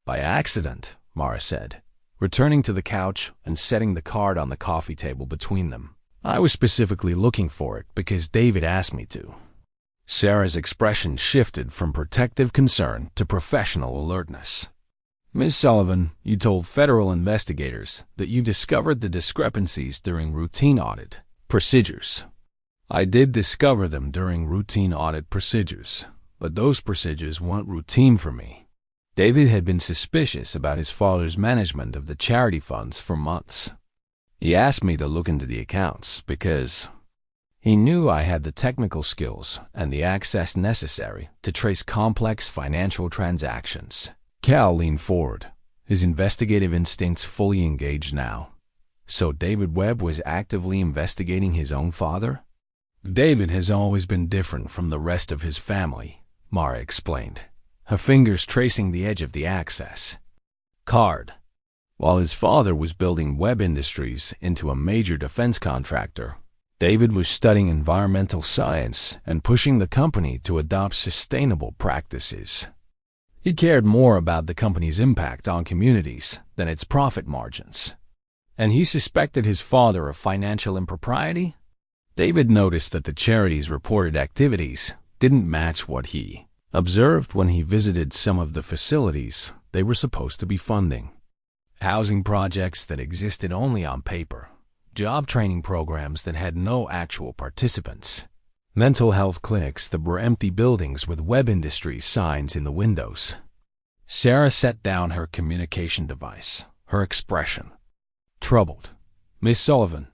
Speaker 1: by accident," Mara said, returning to the couch and setting the card on the coffee table between them. "I was specifically looking for it because David asked me to." Sarah's expression shifted from protective concern to professional alertness. "Ms. Sullivan, you told federal investigators that you discovered the discrepancies during routine audit procedures." "I did discover them during routine audit procedures, but those procedures weren't routine for me. David had been suspicious about his father's management of the charity funds for months. He asked me to look into the accounts because he knew I had the technical skills and the access necessary to trace complex financial transactions." Cal leaned forward, his investigative instincts fully engaged now. "So David Webb was actively investigating his own father?" "David has always been different from the rest of his family," Mara explained, her fingers tracing the edge of the access card. "While his father was building Web Industries into a major defense contractor, David was studying environmental science and pushing the company to adopt sustainable practices. He cared more about the company's impact on communities than its profit margins. And he suspected his father of financial impropriety? David noticed that the charity's reported activities didn't match what he observed when he visited some of the facilities they were supposed to be funding. Housing projects that existed only on paper, job training programs that had no actual participants, mental health clinics that were empty buildings with Web Industries signs in the windows." Sarah set down her communication device, her expression troubled. "Miss Sullivan,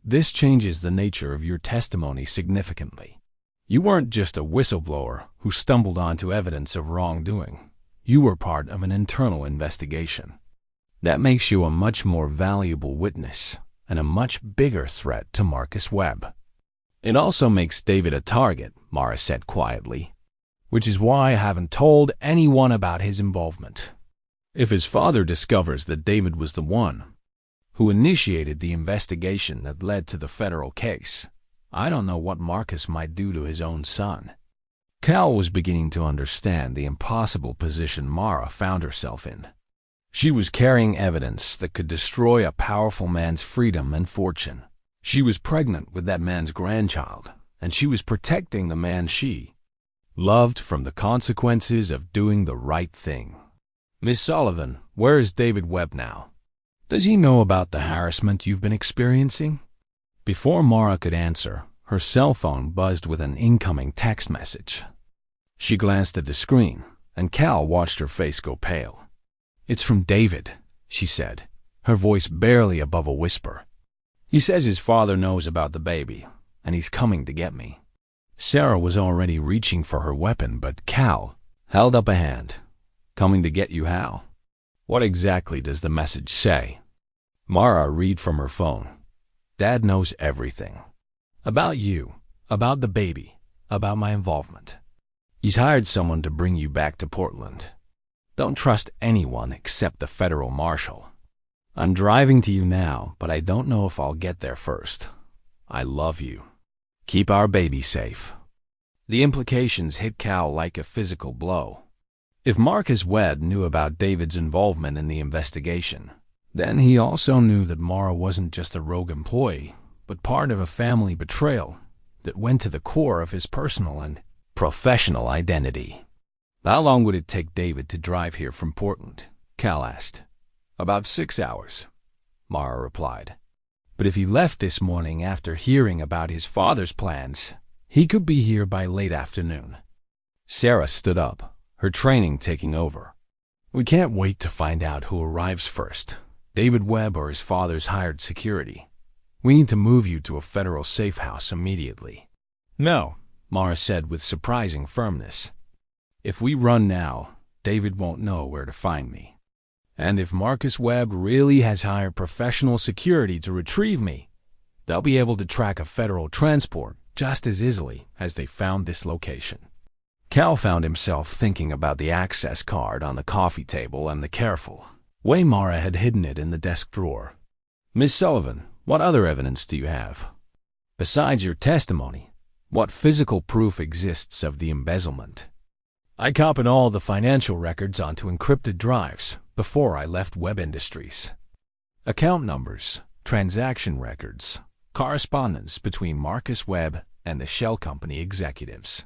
Speaker 1: this changes the nature of your testimony significantly. You weren't just a whistleblower who stumbled onto evidence of wrongdoing. You were part of an internal investigation. That makes you a much more valuable witness and a much bigger threat to Marcus Webb. It also makes David a target," Mara said quietly, "which is why I haven't told anyone about his involvement. If his father discovers that David was the one who initiated the investigation that led to the federal case, I don't know what Marcus might do to his own son." Cal was beginning to understand the impossible position Mara found herself in. She was carrying evidence that could destroy a powerful man's freedom and fortune. She was pregnant with that man's grandchild, and she was protecting the man she loved from the consequences of doing the right thing. "Miss Sullivan, where is David Webb now? Does he know about the harassment you've been experiencing?" Before Mara could answer, her cell phone buzzed with an incoming text message. She glanced at the screen, and Cal watched her face go pale. "It's from David," she said, her voice barely above a whisper. "He says his father knows about the baby, and he's coming to get me." Sarah was already reaching for her weapon, but Cal held up a hand. "Coming to get you how? What exactly does the message say?" Mara read from her phone. "Dad knows everything. About you, about the baby, about my involvement. He's hired someone to bring you back to Portland. Don't trust anyone except the federal marshal. I'm driving to you now, but I don't know if I'll get there first. I love you. Keep our baby safe. The implications hit Cal like a physical blow. If Marcus Webb knew about David's involvement in the investigation, then he also knew that Mara wasn't just a rogue employee, but part of a family betrayal that went to the core of his personal and professional identity. How long would it take David to drive here from Portland? Cal asked. About 6 hours, Mara replied. But if he left this morning after hearing about his father's plans, he could be here by late afternoon. Sarah stood up, her training taking over. We can't wait to find out who arrives first, David Webb or his father's hired security. We need to move you to a federal safe house immediately. No, Mara said with surprising firmness. If we run now, David won't know where to find me. And if Marcus Webb really has hired professional security to retrieve me, they'll be able to track a federal transport just as easily as they found this location. Cal found himself thinking about the access card on the coffee table and the careful way Mara had hidden it in the desk drawer. Miss Sullivan, what other evidence do you have? Besides your testimony, what physical proof exists of the embezzlement? I copied all the financial records onto encrypted drives before I left Webb Industries. Account numbers, transaction records, correspondence between Marcus Webb and the shell company executives.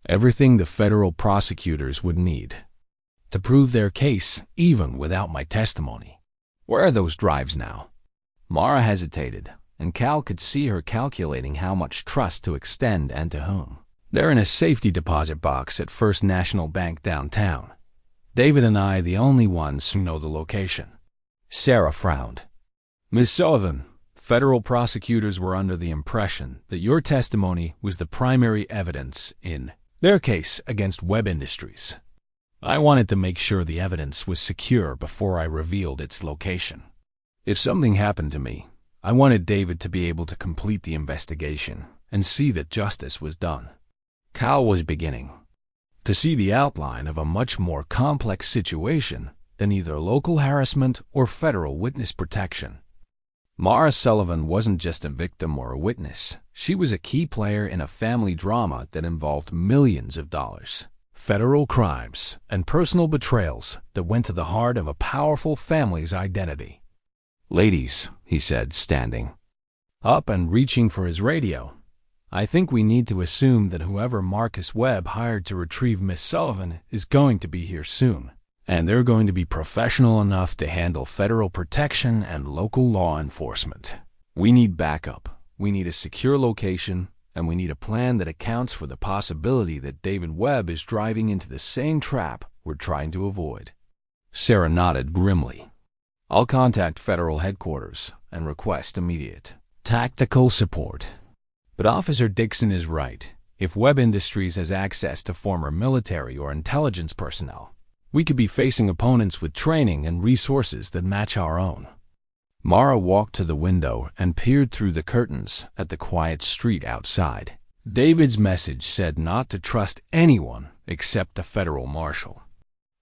Speaker 1: Everything the federal prosecutors would need to prove their case even without my testimony. Where are those drives now? Mara hesitated, and Cal could see her calculating how much trust to extend and to whom. They're in a safety deposit box at First National Bank downtown. David and I are the only ones who know the location. Sarah frowned. Miss Sullivan, federal prosecutors were under the impression that your testimony was the primary evidence in their case against Webb Industries. I wanted to make sure the evidence was secure before I revealed its location. If something happened to me, I wanted David to be able to complete the investigation and see that justice was done. Cal was beginning to see the outline of a much more complex situation than either local harassment or federal witness protection. Mara Sullivan wasn't just a victim or a witness. She was a key player in a family drama that involved millions of dollars, federal crimes, and personal betrayals that went to the heart of a powerful family's identity. Ladies, he said, standing up and reaching for his radio, I think we need to assume that whoever Marcus Webb hired to retrieve Miss Sullivan is going to be here soon, and they're going to be professional enough to handle federal protection and local law enforcement. We need backup, we need a secure location, and we need a plan that accounts for the possibility that David Webb is driving into the same trap we're trying to avoid. Sarah nodded grimly. I'll contact federal headquarters and request immediate tactical support. But Officer Dixon is right. If Webb Industries has access to former military or intelligence personnel, we could be facing opponents with training and resources that match our own. Mara walked to the window and peered through the curtains at the quiet street outside. David's message said not to trust anyone except the federal marshal.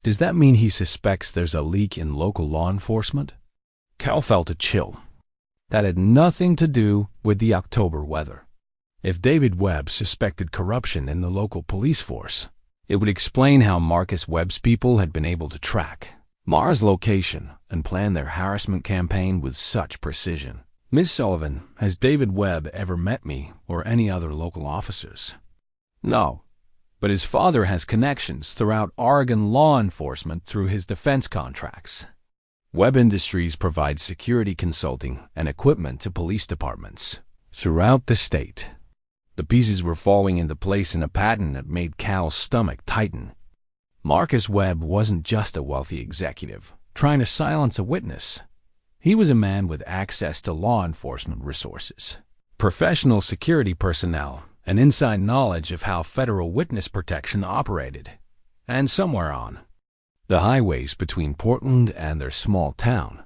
Speaker 1: Does that mean he suspects there's a leak in local law enforcement? Cal felt a chill. That had nothing to do with the October weather. If David Webb suspected corruption in the local police force, it would explain how Marcus Webb's people had been able to track Mara's location and plan their harassment campaign with such precision. Miss Sullivan, has David Webb ever met me or any other local officers? No, but his father has connections throughout Oregon law enforcement through his defense contracts. Webb Industries provides security consulting and equipment to police departments throughout the state. The pieces were falling into place in a pattern that made Cal's stomach tighten. Marcus Webb wasn't just a wealthy executive trying to silence a witness. He was a man with access to law enforcement resources, professional security personnel, and inside knowledge of how federal witness protection operated. And somewhere on the highways between Portland and their small town,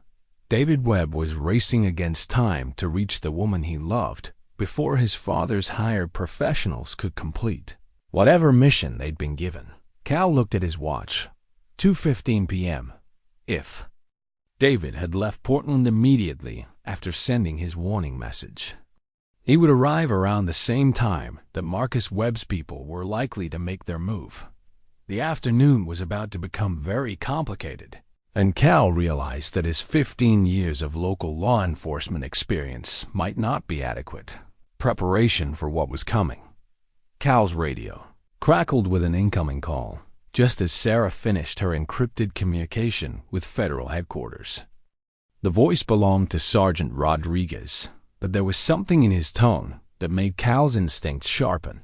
Speaker 1: David Webb was racing against time to reach the woman he loved before his father's hired professionals could complete whatever mission they'd been given. Cal looked at his watch. 2:15 p.m. If David had left Portland immediately after sending his warning message. He would arrive around the same time that Marcus Webb's people were likely to make their move. The afternoon was about to become very complicated, and Cal realized that his 15 years of local law enforcement experience might not be adequate preparation for what was coming. Cal's radio crackled with an incoming call, just as Sarah finished her encrypted communication with federal headquarters. The voice belonged to Sergeant Rodriguez, but there was something in his tone that made Cal's instincts sharpen.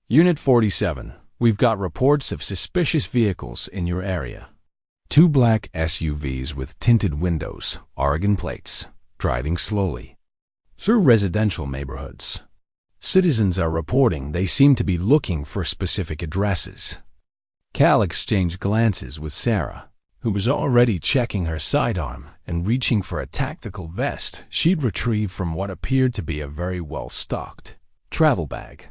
Speaker 1: Unit 47, we've got reports of suspicious vehicles in your area. 2 black SUVs with tinted windows, Oregon plates, driving slowly through residential neighborhoods. Citizens are reporting they seem to be looking for specific addresses. Cal exchanged glances with Sarah, who was already checking her sidearm and reaching for a tactical vest she'd retrieved from what appeared to be a very well-stocked travel bag.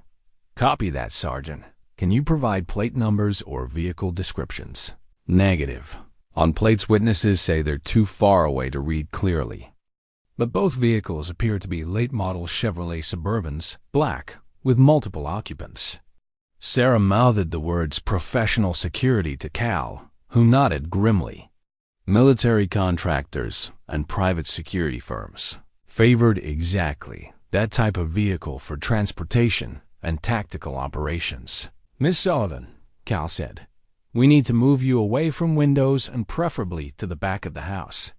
Speaker 1: Copy that, Sergeant. Can you provide plate numbers or vehicle descriptions? Negative. On plates, witnesses say they're too far away to read clearly. But both vehicles appear to be late-model Chevrolet Suburbans, black, with multiple occupants. Sarah mouthed the words professional security to Cal, who nodded grimly. Military contractors and private security firms favored exactly that type of vehicle for transportation and tactical operations. Miss Sullivan, Cal said, we need to move you away from windows and preferably to the back of the house.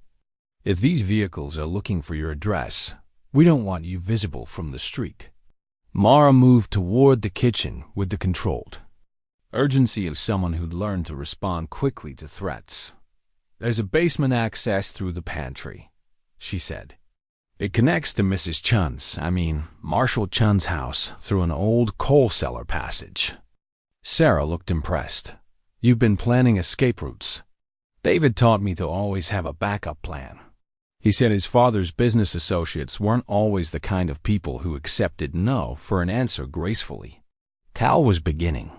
Speaker 1: If these vehicles are looking for your address, we don't want you visible from the street. Mara moved toward the kitchen with the controlled urgency of someone who'd learned to respond quickly to threats. There's a basement access through the pantry, she said. It connects to Marshall Chun's house through an old coal cellar passage. Sarah looked impressed. You've been planning escape routes. David taught me to always have a backup plan. He said his father's business associates weren't always the kind of people who accepted no for an answer gracefully. Cal was beginning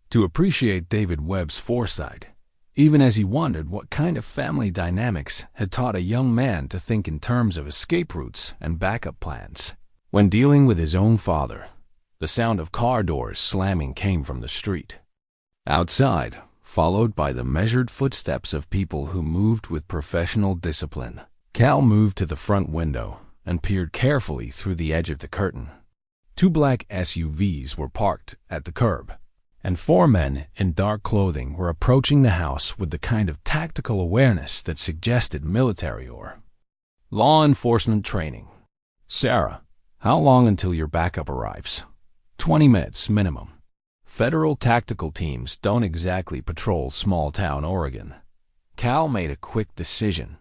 Speaker 1: to appreciate David Webb's foresight, even as he wondered what kind of family dynamics had taught a young man to think in terms of escape routes and backup plans. When dealing with his own father, the sound of car doors slamming came from the street. Outside, followed by the measured footsteps of people who moved with professional discipline. Cal moved to the front window and peered carefully through the edge of the curtain. 2 black SUVs were parked at the curb, and 4 men in dark clothing were approaching the house with the kind of tactical awareness that suggested military or law enforcement training. Sarah, how long until your backup arrives? 20 minutes minimum. Federal tactical teams don't exactly patrol small-town Oregon. Cal made a quick decision.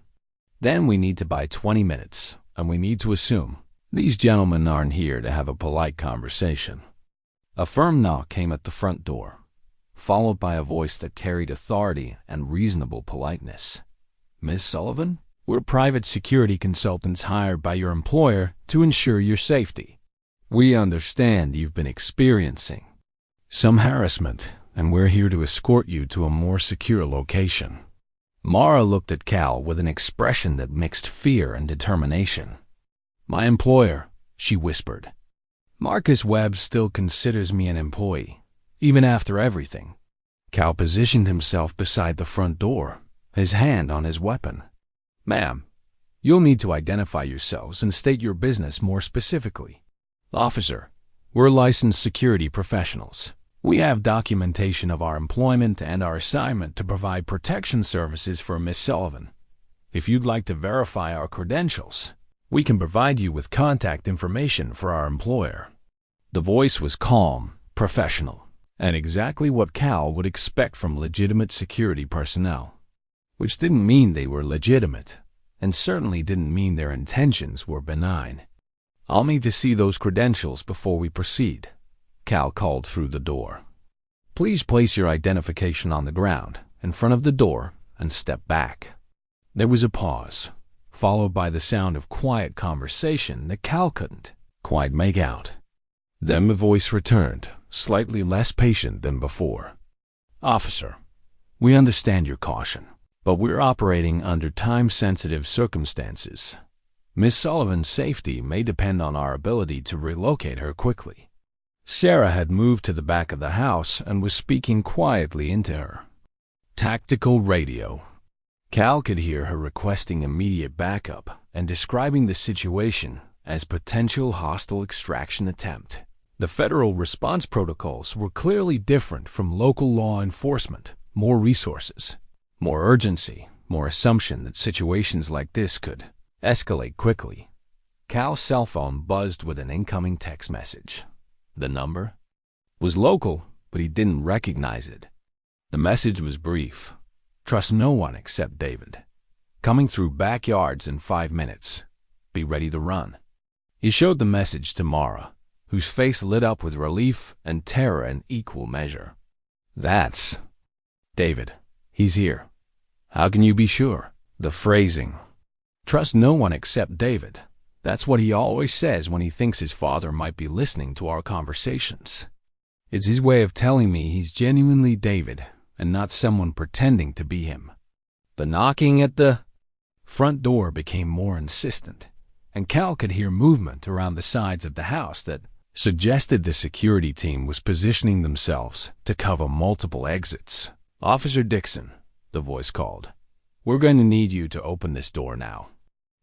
Speaker 1: Then we need to buy 20 minutes, and we need to assume these gentlemen aren't here to have a polite conversation. A firm knock came at the front door, followed by a voice that carried authority and reasonable politeness. Miss Sullivan, we're private security consultants hired by your employer to ensure your safety. We understand you've been experiencing some harassment, and we're here to escort you to a more secure location. Mara looked at Cal with an expression that mixed fear and determination. My employer, she whispered. Marcus Webb still considers me an employee, even after everything. Cal positioned himself beside the front door, his hand on his weapon. Ma'am, you'll need to identify yourselves and state your business more specifically. Officer, we're licensed security professionals. We have documentation of our employment and our assignment to provide protection services for Miss Sullivan. If you'd like to verify our credentials, we can provide you with contact information for our employer. The voice was calm, professional, and exactly what Cal would expect from legitimate security personnel. Which didn't mean they were legitimate, and certainly didn't mean their intentions were benign. I'll need to see those credentials before we proceed, Cal called through the door. Please place your identification on the ground, in front of the door, and step back. There was a pause, followed by the sound of quiet conversation that Cal couldn't quite make out. Then the voice returned, slightly less patient than before. Officer, we understand your caution. but we're operating under time-sensitive circumstances. Miss Sullivan's safety may depend on our ability to relocate her quickly." Sarah had moved to the back of the house and was speaking quietly into her tactical radio. Cal could hear her requesting immediate backup and describing the situation as potential hostile extraction attempt. The federal response protocols were clearly different from local law enforcement. More resources, more urgency, more assumption that situations like this could escalate quickly. Cal's cell phone buzzed with an incoming text message. The number was local, but he didn't recognize it. The message was brief. "Trust no one except David. Coming through backyards in 5 minutes. Be ready to run." He showed the message to Mara, whose face lit up with relief and terror in equal measure. "That's David. He's here. How can you be sure?" The phrasing, "Trust no one except David," that's what he always says when he thinks his father might be listening to our conversations. It's his way of telling me he's genuinely David and not someone pretending to be him. The knocking at the front door became more insistent, and Cal could hear movement around the sides of the house that suggested the security team was positioning themselves to cover multiple exits. "Officer Dixon," the voice called, "we're going to need you to open this door now.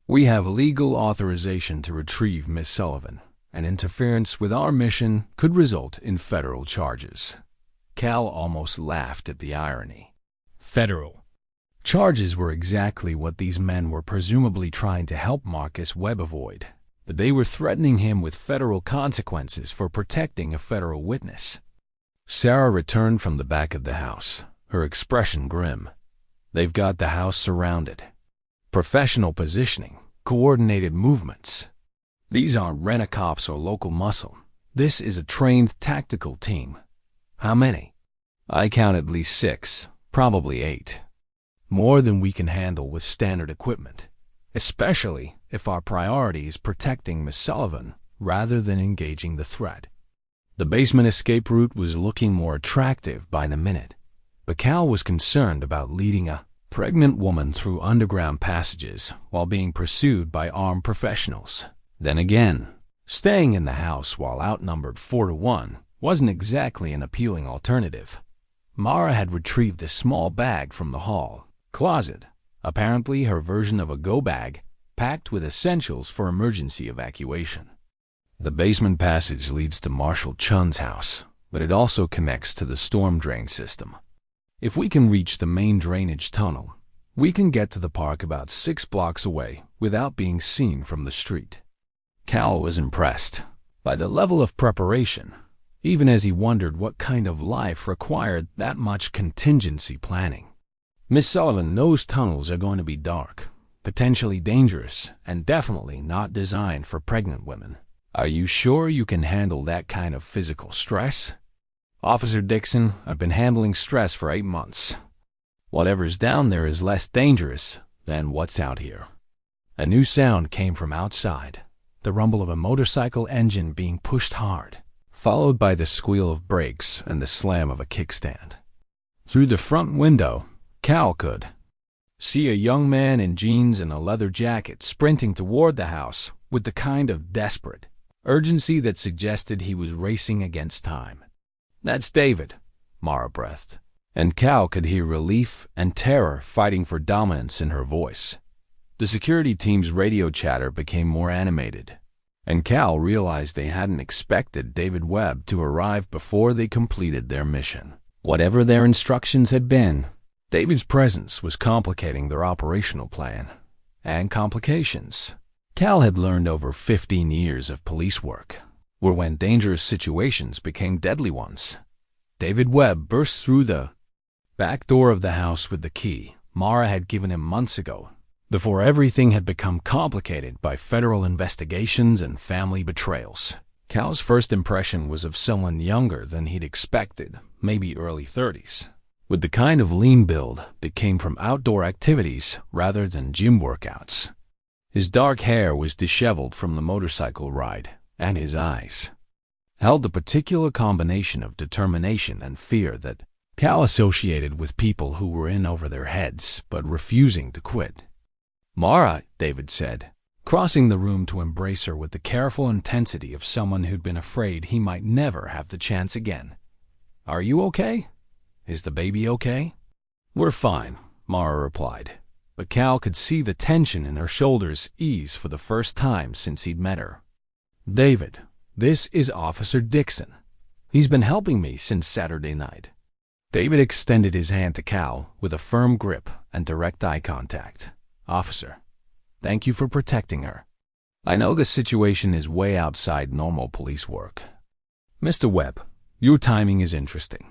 Speaker 1: We have legal authorization to retrieve Miss Sullivan, and interference with our mission could result in federal charges." Cal almost laughed at the irony. Federal charges were exactly what these men were presumably trying to help Marcus Webb avoid, but they were threatening him with federal consequences for protecting a federal witness. Sarah returned from the back of the house, her expression grim. "They've got the house surrounded. Professional positioning, coordinated movements. These aren't rent-a-cops or local muscle. This is a trained tactical team." "How many?" "I count at least 6, probably 8. More than we can handle with standard equipment, especially if our priority is protecting Miss Sullivan rather than engaging the threat." The basement escape route was looking more attractive by the minute, but Cal was concerned about leading a pregnant woman through underground passages while being pursued by armed professionals. Then again, staying in the house while outnumbered 4-1 wasn't exactly an appealing alternative. Mara had retrieved a small bag from the hall closet, apparently her version of a go bag, packed with essentials for emergency evacuation. The basement passage leads to Marshall Chun's house, but it also connects to the storm drain system. If we can reach the main drainage tunnel, we can get to the park about 6 blocks away without being seen from the street. Cal was impressed by the level of preparation, even as he wondered what kind of life required that much contingency planning. Miss Sullivan knows tunnels are going to be dark, potentially dangerous, and definitely not designed for pregnant women. "Are you sure you can handle that kind of physical stress?" "Officer Dixon, I've been handling stress for 8 months. Whatever's down there is less dangerous than what's out here." A new sound came from outside, the rumble of a motorcycle engine being pushed hard, followed by the squeal of brakes and the slam of a kickstand. Through the front window, Cal could see a young man in jeans and a leather jacket sprinting toward the house with the kind of desperate urgency that suggested he was racing against time. "That's David," Mara breathed, and Cal could hear relief and terror fighting for dominance in her voice. The security team's radio chatter became more animated, and Cal realized they hadn't expected David Webb to arrive before they completed their mission. Whatever their instructions had been, David's presence was complicating their operational plan. And complications, Cal had learned over 15 years of police work, were when dangerous situations became deadly ones. David Webb burst through the back door of the house with the key Mara had given him months ago, before everything had become complicated by federal investigations and family betrayals. Cal's first impression was of someone younger than he'd expected, maybe early 30s, with the kind of lean build that came from outdoor activities rather than gym workouts. His dark hair was disheveled from the motorcycle ride, and his eyes held a particular combination of determination and fear that Cal associated with people who were in over their heads but refusing to quit. "Mara," David said, crossing the room to embrace her with the careful intensity of someone who'd been afraid he might never have the chance again. "Are you okay? Is the baby okay?" "We're fine," Mara replied, but Cal could see the tension in her shoulders ease for the first time since he'd met her. "David, this is Officer Dixon. He's been helping me since Saturday night." David extended his hand to Cal with a firm grip and direct eye contact. "Officer, thank you for protecting her. I know this situation is way outside normal police work. Mr. Webb, your timing is interesting.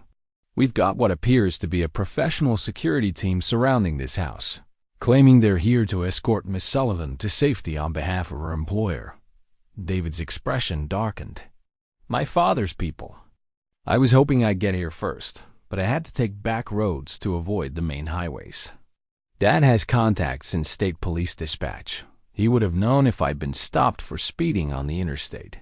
Speaker 1: We've got what appears to be a professional security team surrounding this house, claiming they're here to escort Miss Sullivan to safety on behalf of her employer." David's expression darkened. "My father's people. I was hoping I'd get here first, but I had to take back roads to avoid the main highways. Dad has contacts in state police dispatch. He would have known if I'd been stopped for speeding on the interstate."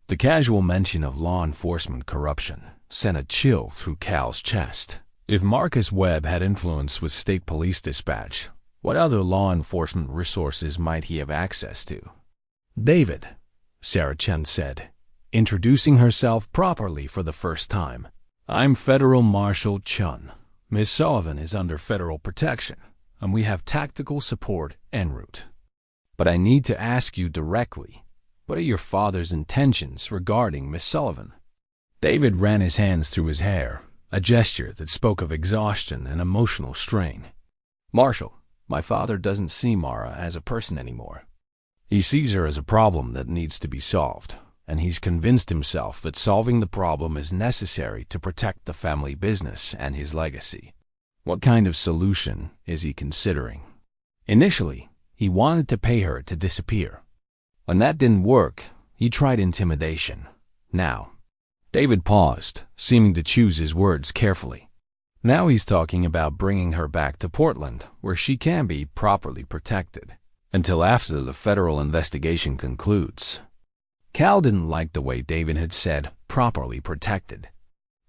Speaker 1: The casual mention of law enforcement corruption sent a chill through Cal's chest. If Marcus Webb had influence with state police dispatch, what other law enforcement resources might he have access to? "David," Sarah Chen said, introducing herself properly for the first time. "I'm Federal Marshal Chun. Miss Sullivan is under federal protection, and we have tactical support en route. But I need to ask you directly, what are your father's intentions regarding Miss Sullivan?" David ran his hands through his hair, a gesture that spoke of exhaustion and emotional strain. "Marshal, my father doesn't see Mara as a person anymore. He sees her as a problem that needs to be solved, and he's convinced himself that solving the problem is necessary to protect the family business and his legacy." "What kind of solution is he considering?" "Initially, he wanted to pay her to disappear. When that didn't work, he tried intimidation. Now," David paused, seeming to choose his words carefully, "now he's talking about bringing her back to Portland, where she can be properly protected, until after the federal investigation concludes." Cal didn't like the way David had said, "properly protected."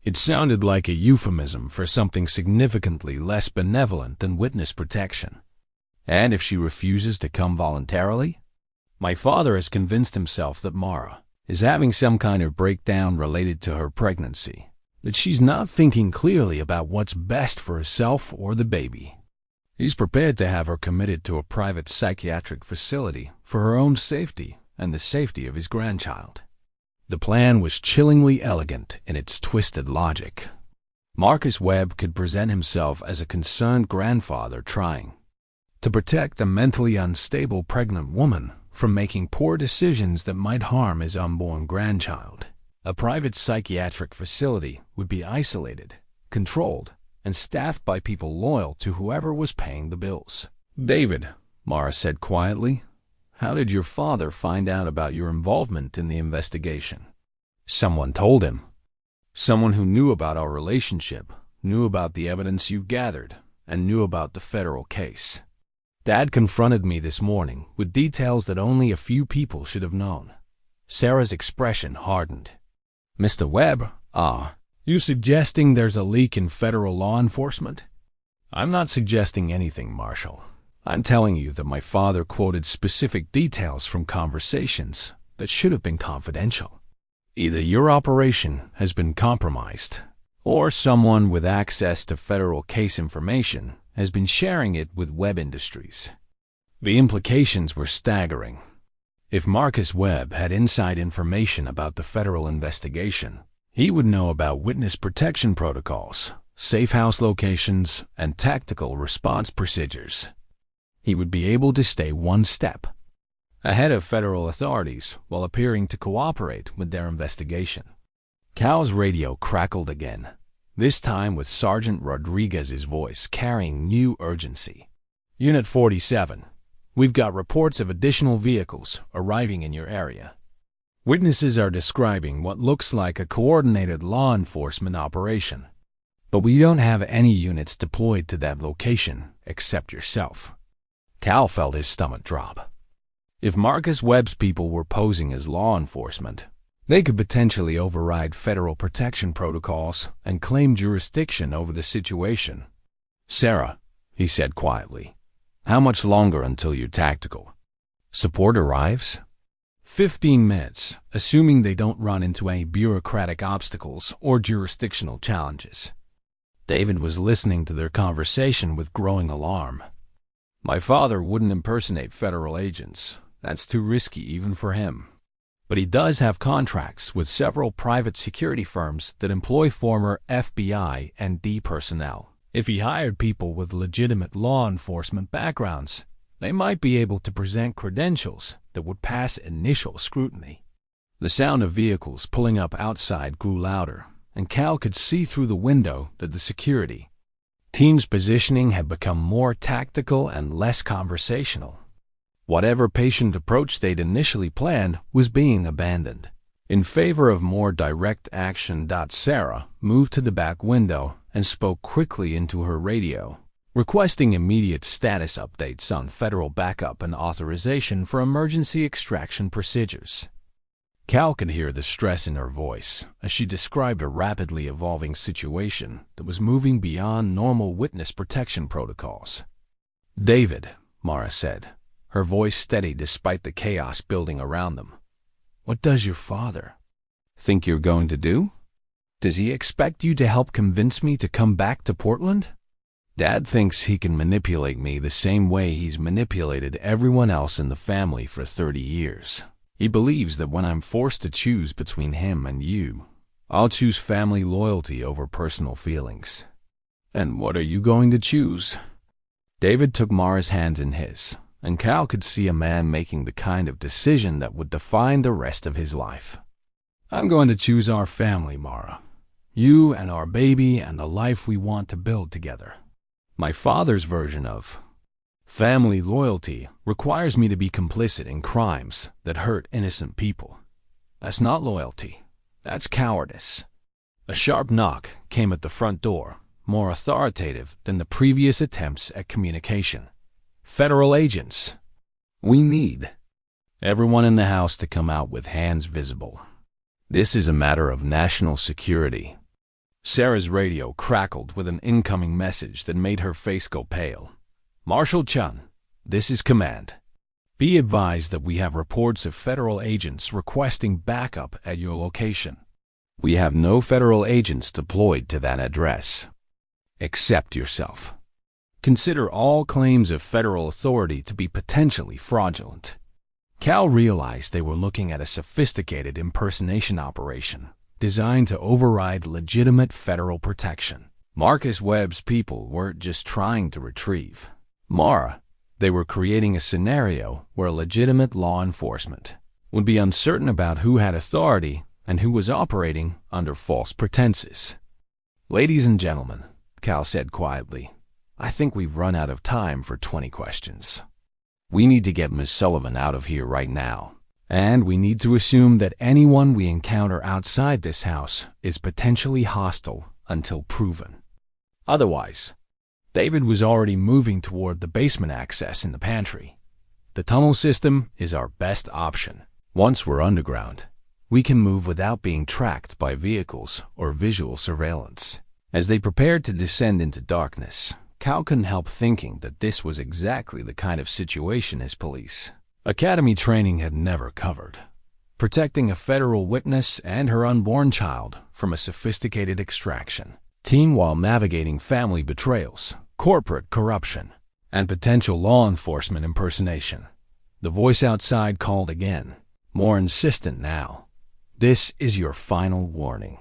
Speaker 1: It sounded like a euphemism for something significantly less benevolent than witness protection. "And if she refuses to come voluntarily?" "My father has convinced himself that Mara is having some kind of breakdown related to her pregnancy, that she's not thinking clearly about what's best for herself or the baby. He's prepared to have her committed to a private psychiatric facility for her own safety and the safety of his grandchild." The plan was chillingly elegant in its twisted logic. Marcus Webb could present himself as a concerned grandfather trying to protect a mentally unstable pregnant woman from making poor decisions that might harm his unborn grandchild. A private psychiatric facility would be isolated, controlled, and staffed by people loyal to whoever was paying the bills. "David," Mara said quietly, "how did your father find out about your involvement in the investigation?" "Someone told him. Someone who knew about our relationship, knew about the evidence you gathered, and knew about the federal case. Dad confronted me this morning with details that only a few people should have known." Sarah's expression hardened. "Mr. Webb, you suggesting there's a leak in federal law enforcement?" "I'm not suggesting anything, Marshal. I'm telling you that my father quoted specific details from conversations that should have been confidential. Either your operation has been compromised, or someone with access to federal case information has been sharing it with Webb Industries." The implications were staggering. If Marcus Webb had inside information about the federal investigation, he would know about witness protection protocols, safe house locations, and tactical response procedures. He would be able to stay one step ahead of federal authorities while appearing to cooperate with their investigation. Cal's radio crackled again, this time with Sergeant Rodriguez's voice carrying new urgency. "Unit 47, we've got reports of additional vehicles arriving in your area. Witnesses are describing what looks like a coordinated law enforcement operation, but we don't have any units deployed to that location except yourself." Cal felt his stomach drop. If Marcus Webb's people were posing as law enforcement, They could potentially override federal protection protocols and claim jurisdiction over the situation. "Sarah," he said quietly, "how much longer until your tactical support arrives?" 15 minutes, assuming they don't run into any bureaucratic obstacles or jurisdictional challenges. David was listening to their conversation with growing alarm. "My father wouldn't impersonate federal agents. That's too risky even for him. But he does have contracts with several private security firms that employ former FBI and D personnel. If he hired people with legitimate law enforcement backgrounds, they might be able to present credentials that would pass initial scrutiny." The sound of vehicles pulling up outside grew louder, and Cal could see through the window that the security team's positioning had become more tactical and less conversational. Whatever patient approach they'd initially planned was being abandoned in favor of more direct action. Sarah moved to the back window and spoke quickly into her radio, requesting immediate status updates on federal backup and authorization for emergency extraction procedures. Cal could hear the stress in her voice as she described a rapidly evolving situation that was moving beyond normal witness protection protocols. "David," Mara said, her voice steady despite the chaos building around them, "what does your father think you're going to do? Does he expect you to help convince me to come back to Portland?" "Dad thinks he can manipulate me the same way he's manipulated everyone else in the family for 30 years. He believes that when I'm forced to choose between him and you, I'll choose family loyalty over personal feelings." "And what are you going to choose?" David took Mara's hand in his, and Cal could see a man making the kind of decision that would define the rest of his life. "I'm going to choose our family, Mara. You and our baby and the life we want to build together. My father's version of family loyalty requires me to be complicit in crimes that hurt innocent people. That's not loyalty. That's cowardice." A sharp knock came at the front door, more authoritative than the previous attempts at communication. "Federal agents. We need everyone in the house to come out with hands visible. This is a matter of national security." Sarah's radio crackled with an incoming message that made her face go pale. "Marshal Chun, this is command. Be advised that we have reports of federal agents requesting backup at your location. We have no federal agents deployed to that address. Accept yourself. Consider all claims of federal authority to be potentially fraudulent." Cal realized they were looking at a sophisticated impersonation operation designed to override legitimate federal protection. Marcus Webb's people weren't just trying to retrieve Mara. They were creating a scenario where legitimate law enforcement would be uncertain about who had authority and who was operating under false pretenses. "Ladies and gentlemen," Cal said quietly, "I think we've run out of time for 20 questions. We need to get Ms. Sullivan out of here right now, and we need to assume that anyone we encounter outside this house is potentially hostile until proven otherwise." David was already moving toward the basement access in the pantry. "The tunnel system is our best option. Once we're underground, we can move without being tracked by vehicles or visual surveillance." As they prepared to descend into darkness, Cal couldn't help thinking that this was exactly the kind of situation his police academy training had never covered. Protecting a federal witness and her unborn child from a sophisticated extraction team while navigating family betrayals, corporate corruption, and potential law enforcement impersonation. The voice outside called again, more insistent now. "This is your final warning.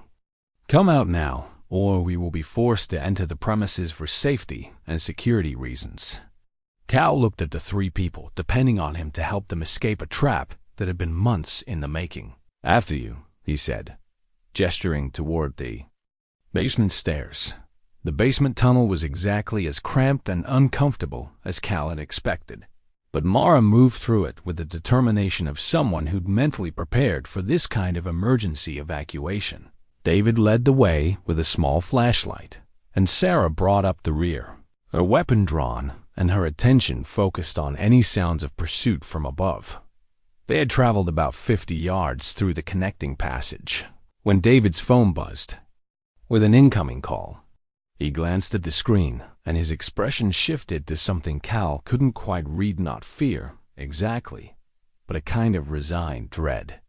Speaker 1: Come out now, or we will be forced to enter the premises for safety and security reasons." Cal looked at the three people depending on him to help them escape a trap that had been months in the making. "After you," he said, gesturing toward the basement stairs. The basement tunnel was exactly as cramped and uncomfortable as Cal had expected, but Mara moved through it with the determination of someone who'd mentally prepared for this kind of emergency evacuation. David led the way with a small flashlight, and Sarah brought up the rear, her weapon drawn and her attention focused on any sounds of pursuit from above. They had traveled about 50 yards through the connecting passage when David's phone buzzed with an incoming call. He glanced at the screen, and his expression shifted to something Cal couldn't quite read. Not fear, exactly, but a kind of resigned dread.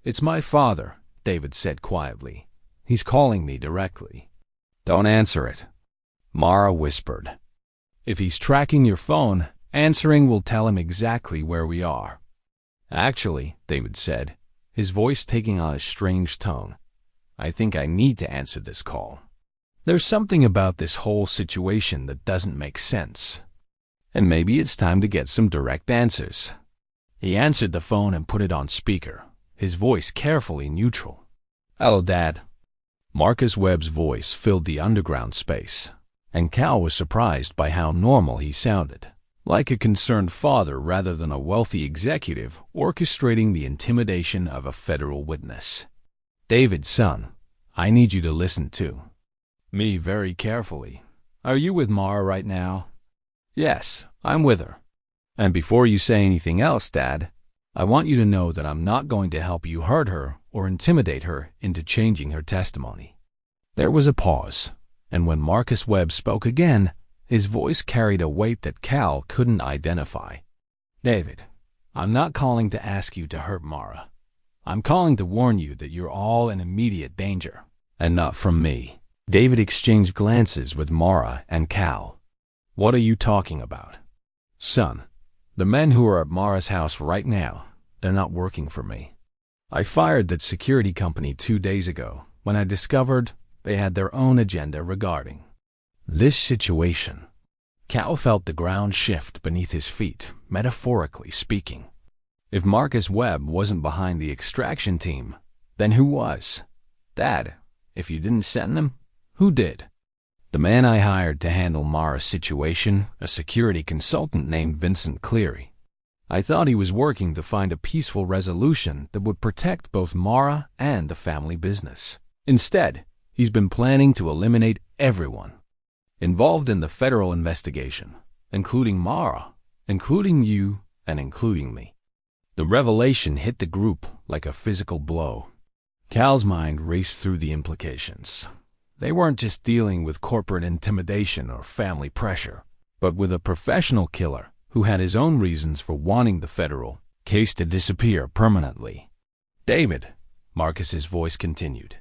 Speaker 1: "It's my father," David said quietly. "He's calling me directly." "Don't answer it," Mara whispered. "If he's tracking your phone, answering will tell him exactly where we are." "Actually," David said, his voice taking on a strange tone, "I think I need to answer this call. There's something about this whole situation that doesn't make sense. And maybe it's time to get some direct answers." He answered the phone and put it on speaker, his voice carefully neutral. "Hello, Dad." Marcus Webb's voice filled the underground space, and Cal was surprised by how normal he sounded, like a concerned father rather than a wealthy executive orchestrating the intimidation of a federal witness. "David, son, I need you to listen to me very carefully. Are you with Mara right now?" "Yes, I'm with her." "And before you say anything else, Dad, I want you to know that I'm not going to help you hurt her or intimidate her into changing her testimony." There was a pause, and when Marcus Webb spoke again, his voice carried a weight that Cal couldn't identify. "David, I'm not calling to ask you to hurt Mara. I'm calling to warn you that you're all in immediate danger, and not from me." David exchanged glances with Mara and Cal. "What are you talking about?" "Son, the men who are at Mara's house right now, they're not working for me. I fired that security company 2 days ago when I discovered they had their own agenda regarding this situation." Cal felt the ground shift beneath his feet, metaphorically speaking. If Marcus Webb wasn't behind the extraction team, then who was? "Dad, if you didn't send them, who did?" "The man I hired to handle Mara's situation, a security consultant named Vincent Cleary. I thought he was working to find a peaceful resolution that would protect both Mara and the family business. Instead, he's been planning to eliminate everyone involved in the federal investigation, including Mara, including you, and including me." The revelation hit the group like a physical blow. Cal's mind raced through the implications. They weren't just dealing with corporate intimidation or family pressure, but with a professional killer who had his own reasons for wanting the federal case to disappear permanently. "David," Marcus's voice continued,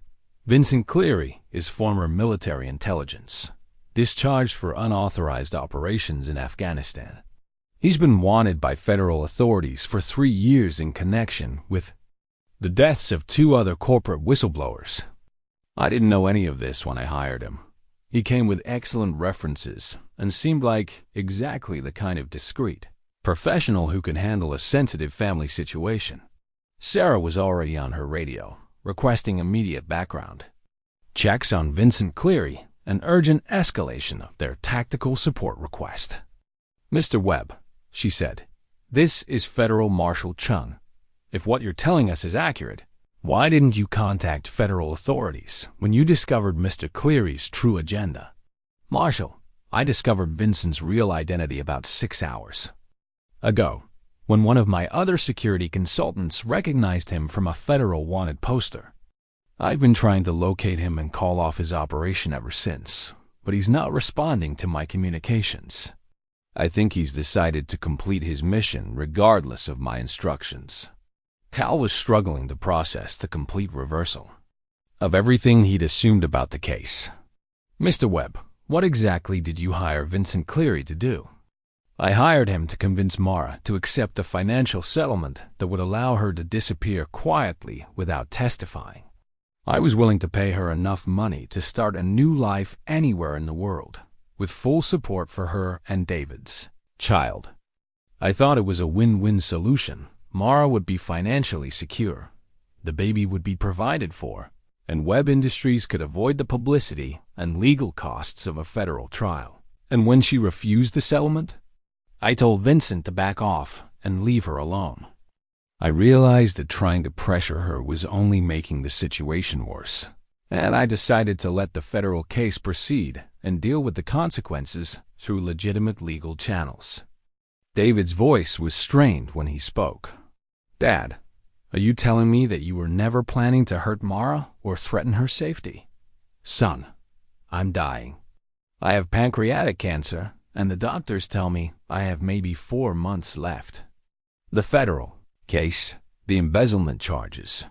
Speaker 1: "Vincent Cleary is former military intelligence, discharged for unauthorized operations in Afghanistan. He's been wanted by federal authorities for 3 years in connection with the deaths of 2 other corporate whistleblowers. I didn't know any of this when I hired him. He came with excellent references and seemed like exactly the kind of discreet professional who could handle a sensitive family situation." Sarah was already on her radio, requesting immediate background checks on Vincent Cleary, an urgent escalation of their tactical support request. "Mr. Webb," she said, "this is Federal Marshal Chung. If what you're telling us is accurate, why didn't you contact federal authorities when you discovered Mr. Cleary's true agenda?" "Marshal, I discovered Vincent's real identity about 6 hours ago, when one of my other security consultants recognized him from a federal wanted poster. I've been trying to locate him and call off his operation ever since, but he's not responding to my communications. I think he's decided to complete his mission regardless of my instructions." Cal was struggling to process the complete reversal of everything he'd assumed about the case. "Mr. Webb, what exactly did you hire Vincent Cleary to do?" "I hired him to convince Mara to accept a financial settlement that would allow her to disappear quietly without testifying. I was willing to pay her enough money to start a new life anywhere in the world, with full support for her and David's child. I thought it was a win-win solution. Mara would be financially secure, the baby would be provided for, and Webb Industries could avoid the publicity and legal costs of a federal trial. And when she refused the settlement, I told Vincent to back off and leave her alone. I realized that trying to pressure her was only making the situation worse, and I decided to let the federal case proceed and deal with the consequences through legitimate legal channels." David's voice was strained when he spoke. Dad, are you telling me that you were never planning to hurt Mara or threaten her safety? Son, I'm dying. I have pancreatic cancer, and the doctors tell me I have maybe 4 months left. The federal case, the embezzlement charges,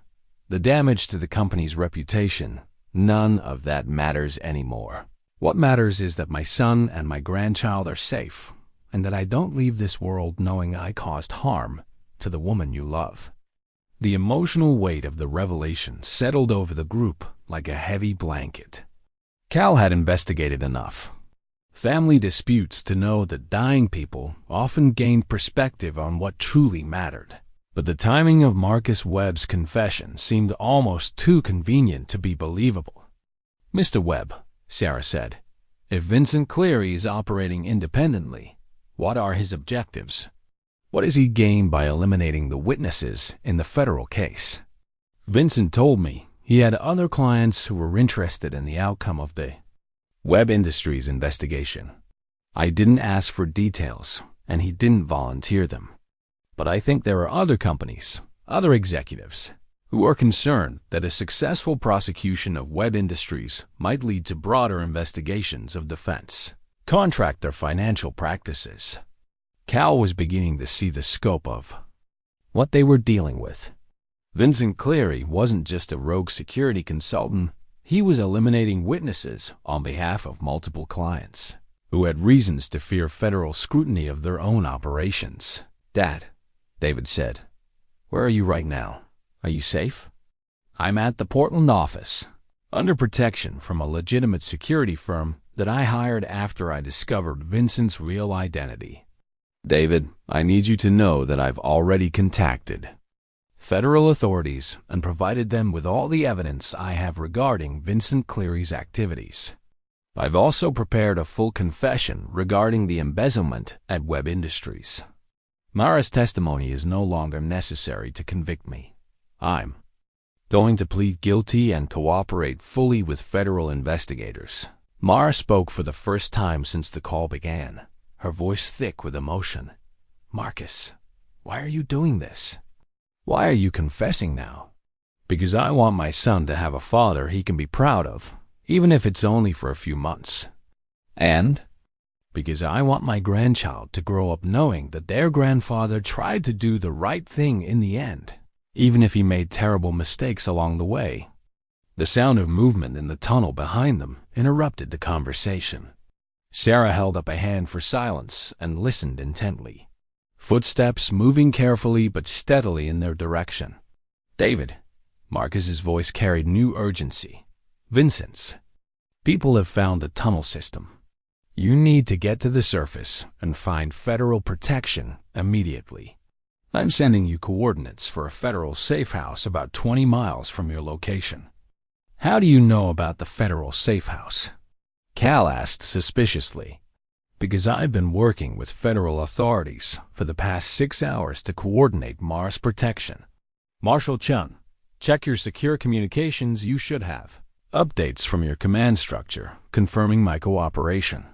Speaker 1: the damage to the company's reputation, none of that matters anymore. What matters is that my son and my grandchild are safe, and that I don't leave this world knowing I caused harm to the woman you love. The emotional weight of the revelation settled over the group like a heavy blanket. Cal had investigated enough family disputes to know that dying people often gained perspective on what truly mattered. But the timing of Marcus Webb's confession seemed almost too convenient to be believable. Mr. Webb, Sarah said, if Vincent Cleary is operating independently, what are his objectives? What does he gain by eliminating the witnesses in the federal case? Vincent told me he had other clients who were interested in the outcome of the Webb Industries investigation. I didn't ask for details, and he didn't volunteer them. But I think there are other companies, other executives, who are concerned that a successful prosecution of Webb Industries might lead to broader investigations of defense, contractor financial practices. Cal was beginning to see the scope of what they were dealing with. Vincent Cleary wasn't just a rogue security consultant. He was eliminating witnesses on behalf of multiple clients who had reasons to fear federal scrutiny of their own operations. Dad, David said, where are you right now? Are you safe? I'm at the Portland office, under protection from a legitimate security firm that I hired after I discovered Vincent's real identity. David, I need you to know that I've already contacted federal authorities and provided them with all the evidence I have regarding Vincent Cleary's activities. I've also prepared a full confession regarding the embezzlement at Webb Industries. Mara's testimony is no longer necessary to convict me. I'm going to plead guilty and cooperate fully with federal investigators. Mara spoke for the first time since the call began, her voice thick with emotion. Marcus, why are you doing this? Why are you confessing now? Because I want my son to have a father he can be proud of, even if it's only for a few months. And because I want my grandchild to grow up knowing that their grandfather tried to do the right thing in the end, even if he made terrible mistakes along the way. The sound of movement in the tunnel behind them interrupted the conversation. Sarah held up a hand for silence and listened intently. Footsteps moving carefully but steadily in their direction. David, Marcus's voice carried new urgency. Vincent's. People have found the tunnel system. You need to get to the surface and find federal protection immediately. I'm sending you coordinates for a federal safe house about 20 miles from your location. How do you know about the federal safe house? Cal asked suspiciously. Because I've been working with federal authorities for the past 6 hours to coordinate Mara's protection. Marshal Chun, check your secure communications. You should have updates from your command structure confirming my cooperation.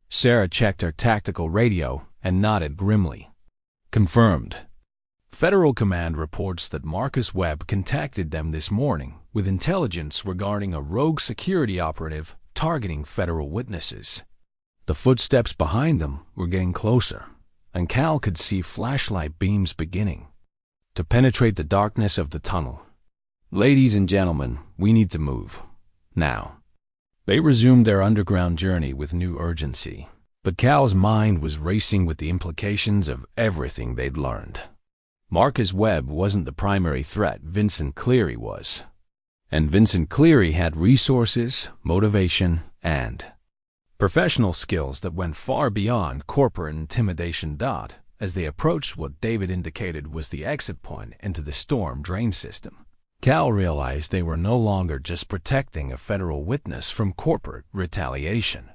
Speaker 1: Sarah checked her tactical radio and nodded grimly. Confirmed. Federal Command reports that Marcus Webb contacted them this morning with intelligence regarding a rogue security operative targeting federal witnesses. The footsteps behind them were getting closer, and Cal could see flashlight beams beginning to penetrate the darkness of the tunnel. Ladies and gentlemen, we need to move. Now. They resumed their underground journey with new urgency, but Cal's mind was racing with the implications of everything they'd learned. Marcus Webb wasn't the primary threat, Vincent Cleary was. And Vincent Cleary had resources, motivation, and professional skills that went far beyond corporate intimidation. As they approached what David indicated was the exit point into the storm drain system, Cal realized they were no longer just protecting a federal witness from corporate retaliation.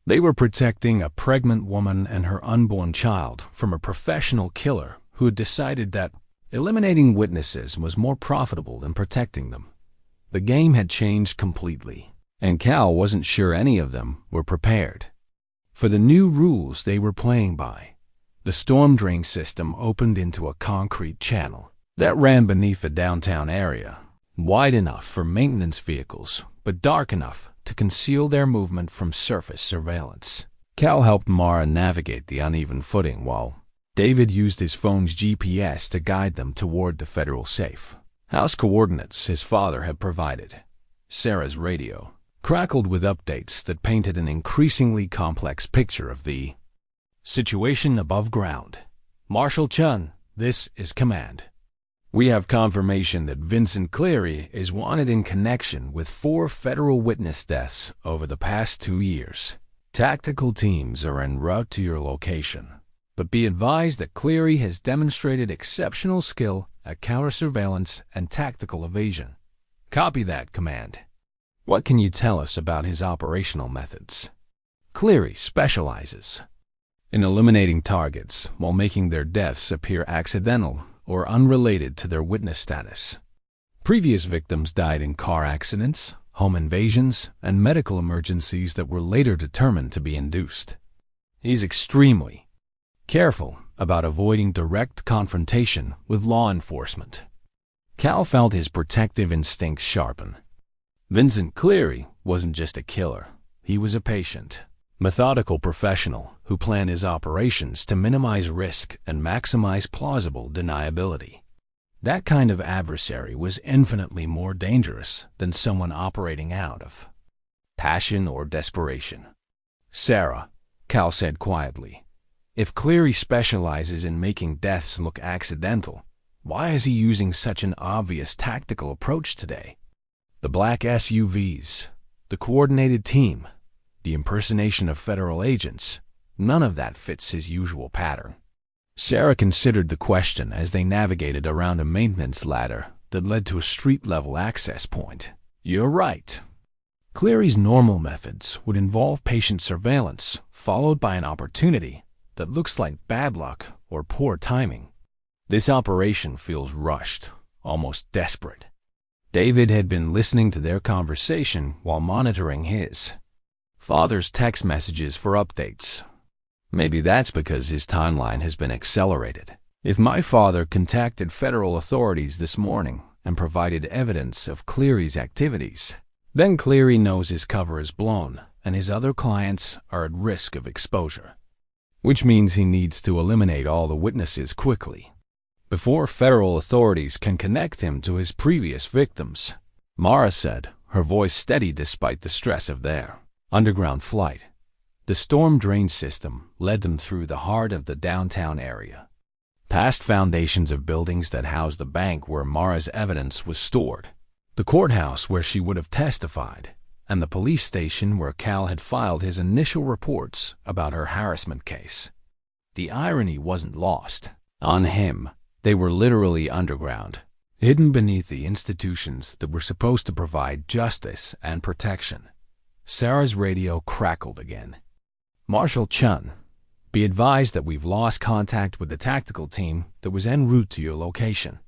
Speaker 1: They were protecting a pregnant woman and her unborn child from a professional killer who had decided that eliminating witnesses was more profitable than protecting them. The game had changed completely, and Cal wasn't sure any of them were prepared for the new rules they were playing by. The storm drain system opened into a concrete channel, that ran beneath the downtown area, wide enough for maintenance vehicles, but dark enough to conceal their movement from surface surveillance. Cal helped Mara navigate the uneven footing while David used his phone's GPS to guide them toward the federal safe. House coordinates his father had provided. Sarah's radio crackled with updates that painted an increasingly complex picture of the situation above ground. Marshal Chun, this is command. We have confirmation that Vincent Cleary is wanted in connection with 4 federal witness deaths over the past 2 years. Tactical teams are en route to your location, but be advised that Cleary has demonstrated exceptional skill at counter-surveillance and tactical evasion. Copy that, command. What can you tell us about his operational methods? Cleary specializes in eliminating targets while making their deaths appear accidental or unrelated to their witness status. Previous victims died in car accidents, home invasions, and medical emergencies that were later determined to be induced. He's extremely careful about avoiding direct confrontation with law enforcement. Cal felt his protective instincts sharpen. Vincent Cleary wasn't just a killer. He was a patient, methodical professional who planned his operations to minimize risk and maximize plausible deniability. That kind of adversary was infinitely more dangerous than someone operating out of passion or desperation. Sarah, Cal said quietly, if Cleary specializes in making deaths look accidental, why is he using such an obvious tactical approach today? The black SUVs, the coordinated team, the impersonation of federal agents, none of that fits his usual pattern. Sarah considered the question as they navigated around a maintenance ladder that led to a street-level access point. You're right. Cleary's normal methods would involve patient surveillance, followed by an opportunity that looks like bad luck or poor timing. This operation feels rushed, almost desperate. David had been listening to their conversation while monitoring his father's text messages for updates. Maybe that's because his timeline has been accelerated. If my father contacted federal authorities this morning and provided evidence of Cleary's activities, then Cleary knows his cover is blown and his other clients are at risk of exposure, which means he needs to eliminate all the witnesses quickly before federal authorities can connect him to his previous victims. Mara said, her voice steady despite the stress of their underground flight. The storm drain system led them through the heart of the downtown area, past foundations of buildings that housed the bank where Mara's evidence was stored, the courthouse where she would have testified, and the police station where Cal had filed his initial reports about her harassment case. The irony wasn't lost on him. They were literally underground, hidden beneath the institutions that were supposed to provide justice and protection. Sarah's radio crackled again. Marshal Chun, be advised that we've lost contact with the tactical team that was en route to your location.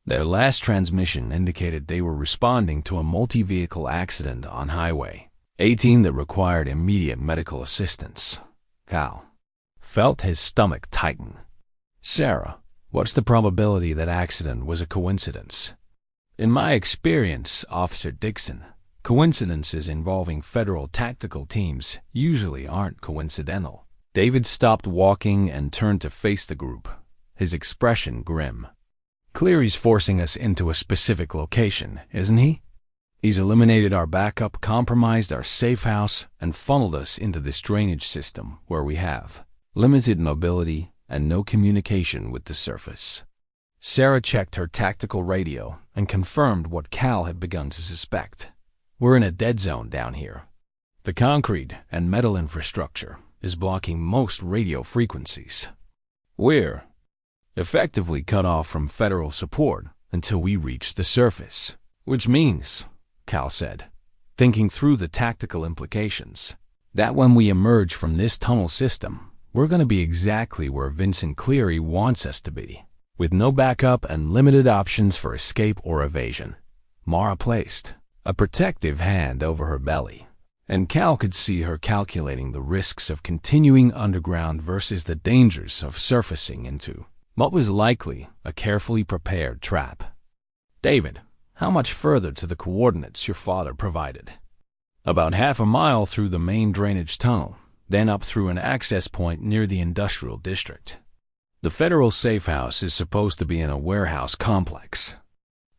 Speaker 1: Their last transmission indicated they were responding to a multi-vehicle accident on Highway 18 that required immediate medical assistance. Cal felt his stomach tighten. Sarah, what's the probability that accident was a coincidence? In my experience, Officer Dixon, coincidences involving federal tactical teams usually aren't coincidental. David stopped walking and turned to face the group, his expression grim. Cleary's forcing us into a specific location, isn't he? He's eliminated our backup, compromised our safe house, and funneled us into this drainage system where we have limited mobility and no communication with the surface. Sarah checked her tactical radio and confirmed what Cal had begun to suspect. We're in a dead zone down here. The concrete and metal infrastructure is blocking most radio frequencies. We're effectively cut off from federal support until we reach the surface. Which means, Cal said, thinking through the tactical implications, that when we emerge from this tunnel system, we're going to be exactly where Vincent Cleary wants us to be, with no backup and limited options for escape or evasion. Mara placed a protective hand over her belly, and Cal could see her calculating the risks of continuing underground versus the dangers of surfacing into What was likely a carefully prepared trap. David, how much further to the coordinates your father provided? About half a mile through the main drainage tunnel, then up through an access point near the industrial district. The federal safe house is supposed to be in a warehouse complex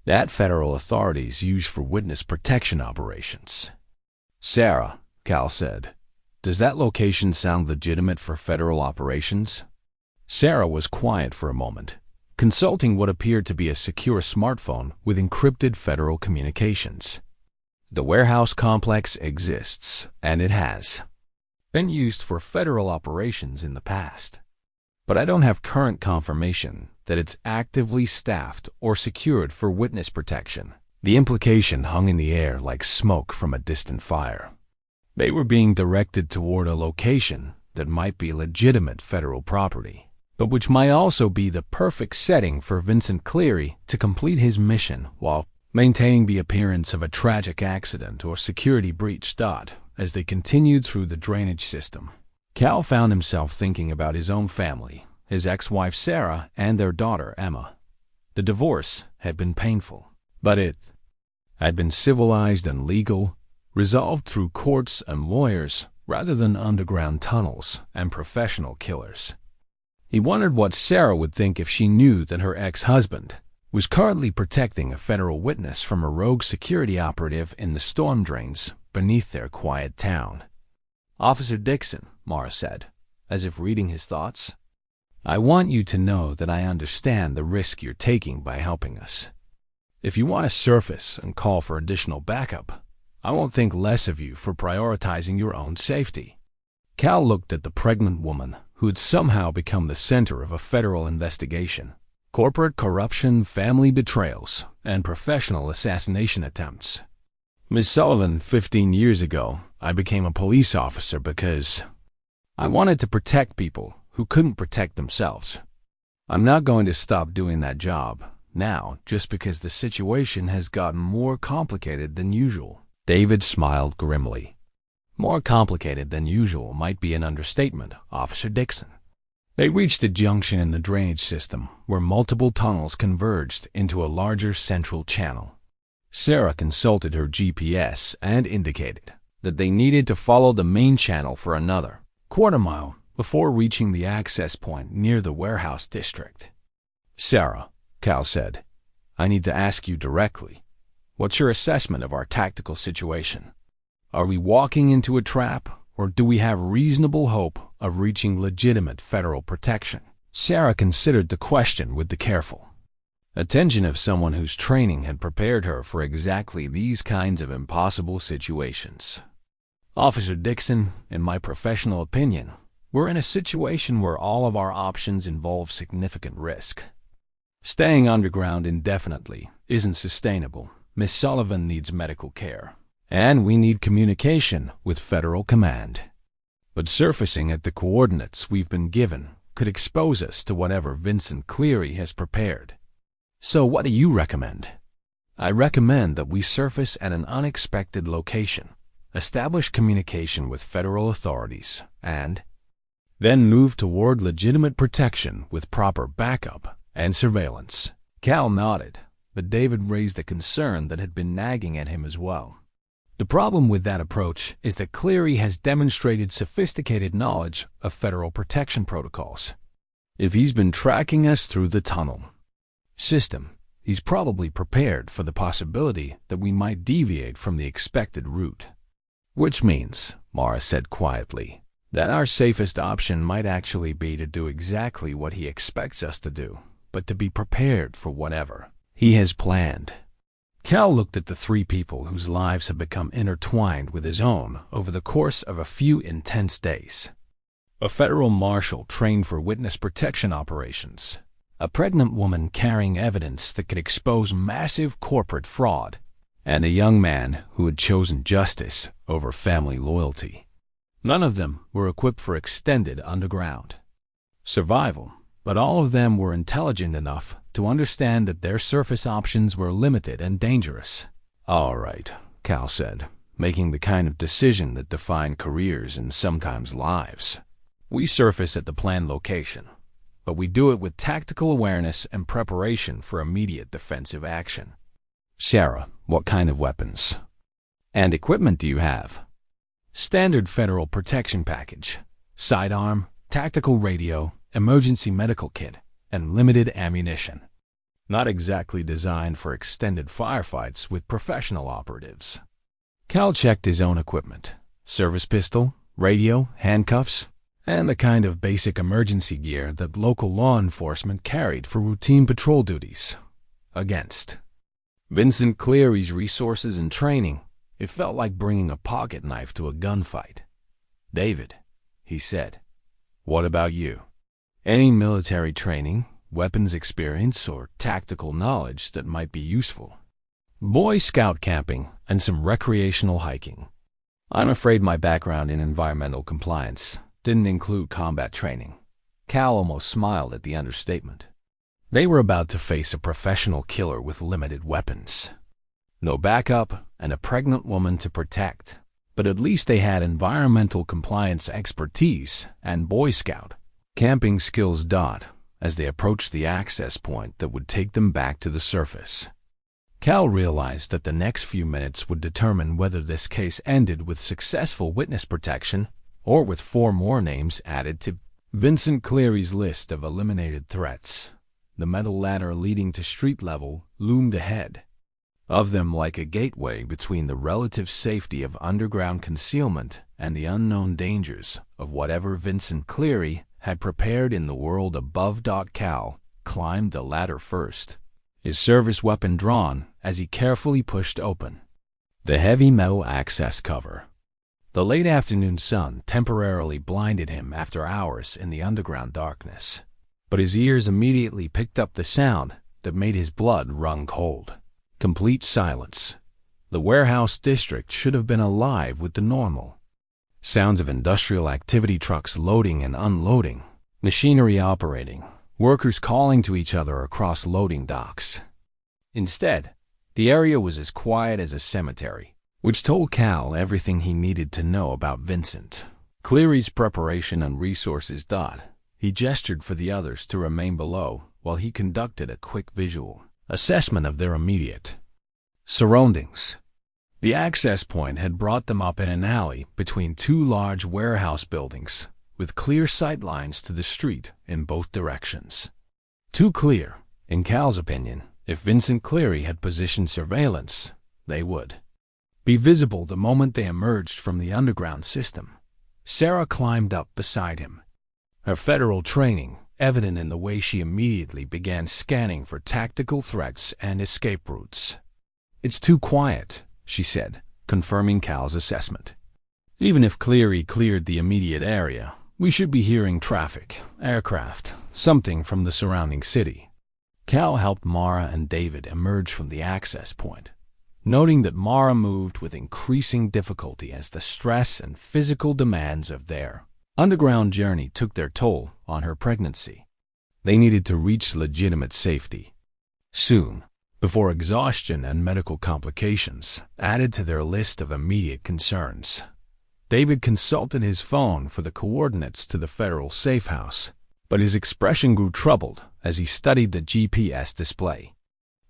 Speaker 1: that federal authorities use for witness protection operations. Sarah, Cal said, does that location sound legitimate for federal operations? Sarah was quiet for a moment, consulting what appeared to be a secure smartphone with encrypted federal communications. The warehouse complex exists, and it has been used for federal operations in the past. But I don't have current confirmation that it's actively staffed or secured for witness protection. The implication hung in the air like smoke from a distant fire. They were being directed toward a location that might be legitimate federal property, but which might also be the perfect setting for Vincent Cleary to complete his mission while maintaining the appearance of a tragic accident or security breach. As they continued through the drainage system, Cal found himself thinking about his own family, his ex-wife Sarah, and their daughter Emma. The divorce had been painful, but it had been civilized and legal, resolved through courts and lawyers rather than underground tunnels and professional killers. He wondered what Sarah would think if she knew that her ex-husband was currently protecting a federal witness from a rogue security operative in the storm drains beneath their quiet town. Officer Dixon, Mara said, as if reading his thoughts, I want you to know that I understand the risk you're taking by helping us. If you want to surface and call for additional backup, I won't think less of you for prioritizing your own safety. Cal looked at the pregnant woman who had somehow become the center of a federal investigation. Corporate corruption, family betrayals, and professional assassination attempts. Ms. Sullivan, 15 years ago, I became a police officer because I wanted to protect people who couldn't protect themselves. I'm not going to stop doing that job now just because the situation has gotten more complicated than usual. David smiled grimly. More complicated than usual might be an understatement, Officer Dixon. They reached a junction in the drainage system where multiple tunnels converged into a larger central channel. Sarah consulted her GPS and indicated that they needed to follow the main channel for another quarter-mile before reaching the access point near the warehouse district. Sarah, Cal said, I need to ask you directly. What's your assessment of our tactical situation? Are we walking into a trap, or do we have reasonable hope of reaching legitimate federal protection? Sarah considered the question with the careful attention of someone whose training had prepared her for exactly these kinds of impossible situations. Officer Dixon, in my professional opinion, we're in a situation where all of our options involve significant risk. Staying underground indefinitely isn't sustainable. Miss Sullivan needs medical care, and we need communication with federal command. But surfacing at the coordinates we've been given could expose us to whatever Vincent Cleary has prepared. So what do you recommend? I recommend that we surface at an unexpected location, establish communication with federal authorities, and then move toward legitimate protection with proper backup and surveillance. Cal nodded, but David raised a concern that had been nagging at him as well. The problem with that approach is that Cleary has demonstrated sophisticated knowledge of federal protection protocols. If he's been tracking us through the tunnel system, he's probably prepared for the possibility that we might deviate from the expected route. Which means, Mara said quietly, that our safest option might actually be to do exactly what he expects us to do, but to be prepared for whatever he has planned. Cal looked at the three people whose lives had become intertwined with his own over the course of a few intense days. A federal marshal trained for witness protection operations, a pregnant woman carrying evidence that could expose massive corporate fraud, and a young man who had chosen justice over family loyalty. None of them were equipped for extended underground survival, but all of them were intelligent enough to understand that their surface options were limited and dangerous. All right, Cal said, making the kind of decision that defined careers and sometimes lives. We surface at the planned location, but we do it with tactical awareness and preparation for immediate defensive action. Sarah, what kind of weapons and equipment do you have? Standard federal protection package, sidearm, tactical radio, emergency medical kit, and limited ammunition. Not exactly designed for extended firefights with professional operatives. Cal checked his own equipment, service pistol, radio, handcuffs, and the kind of basic emergency gear that local law enforcement carried for routine patrol duties. Against Vincent Cleary's resources and training, it felt like bringing a pocket knife to a gunfight. "David," he said, "what about you? Any military training, weapons experience, or tactical knowledge that might be useful?" "Boy Scout camping and some recreational hiking. I'm afraid my background in environmental compliance didn't include combat training." Cal almost smiled at the understatement. They were about to face a professional killer with limited weapons. No backup and a pregnant woman to protect, but at least they had environmental compliance expertise and Boy Scout camping skills. As they approached the access point that would take them back to the surface, Cal realized that the next few minutes would determine whether this case ended with successful witness protection or with 4 more names added to Vincent Cleary's list of eliminated threats. The metal ladder leading to street level loomed ahead of them like a gateway between the relative safety of underground concealment and the unknown dangers of whatever Vincent Cleary had prepared in the world above. Cal climbed the ladder first, his service weapon drawn as he carefully pushed open the heavy metal access cover. The late afternoon sun temporarily blinded him after hours in the underground darkness, but his ears immediately picked up the sound that made his blood run cold. Complete silence. The warehouse district should have been alive with the normal sounds of industrial activity, trucks loading and unloading, machinery operating, workers calling to each other across loading docks. Instead, the area was as quiet as a cemetery, which told Cal everything he needed to know about Vincent Cleary's preparation and resources. He gestured for the others to remain below while he conducted a quick visual assessment of their immediate surroundings. The access point had brought them up in an alley between 2 large warehouse buildings, with clear sight lines to the street in both directions. Too clear, in Cal's opinion. If Vincent Cleary had positioned surveillance, they would be visible the moment they emerged from the underground system. Sarah climbed up beside him, her federal training evident in the way she immediately began scanning for tactical threats and escape routes. "It's too quiet," she said, confirming Cal's assessment. "Even if Cleary cleared the immediate area, we should be hearing traffic, aircraft, something from the surrounding city." Cal helped Mara and David emerge from the access point, noting that Mara moved with increasing difficulty as the stress and physical demands of their underground journey took their toll on her pregnancy. They needed to reach legitimate safety soon, before exhaustion and medical complications added to their list of immediate concerns. David consulted his phone for the coordinates to the federal safe house, but his expression grew troubled as he studied the GPS display.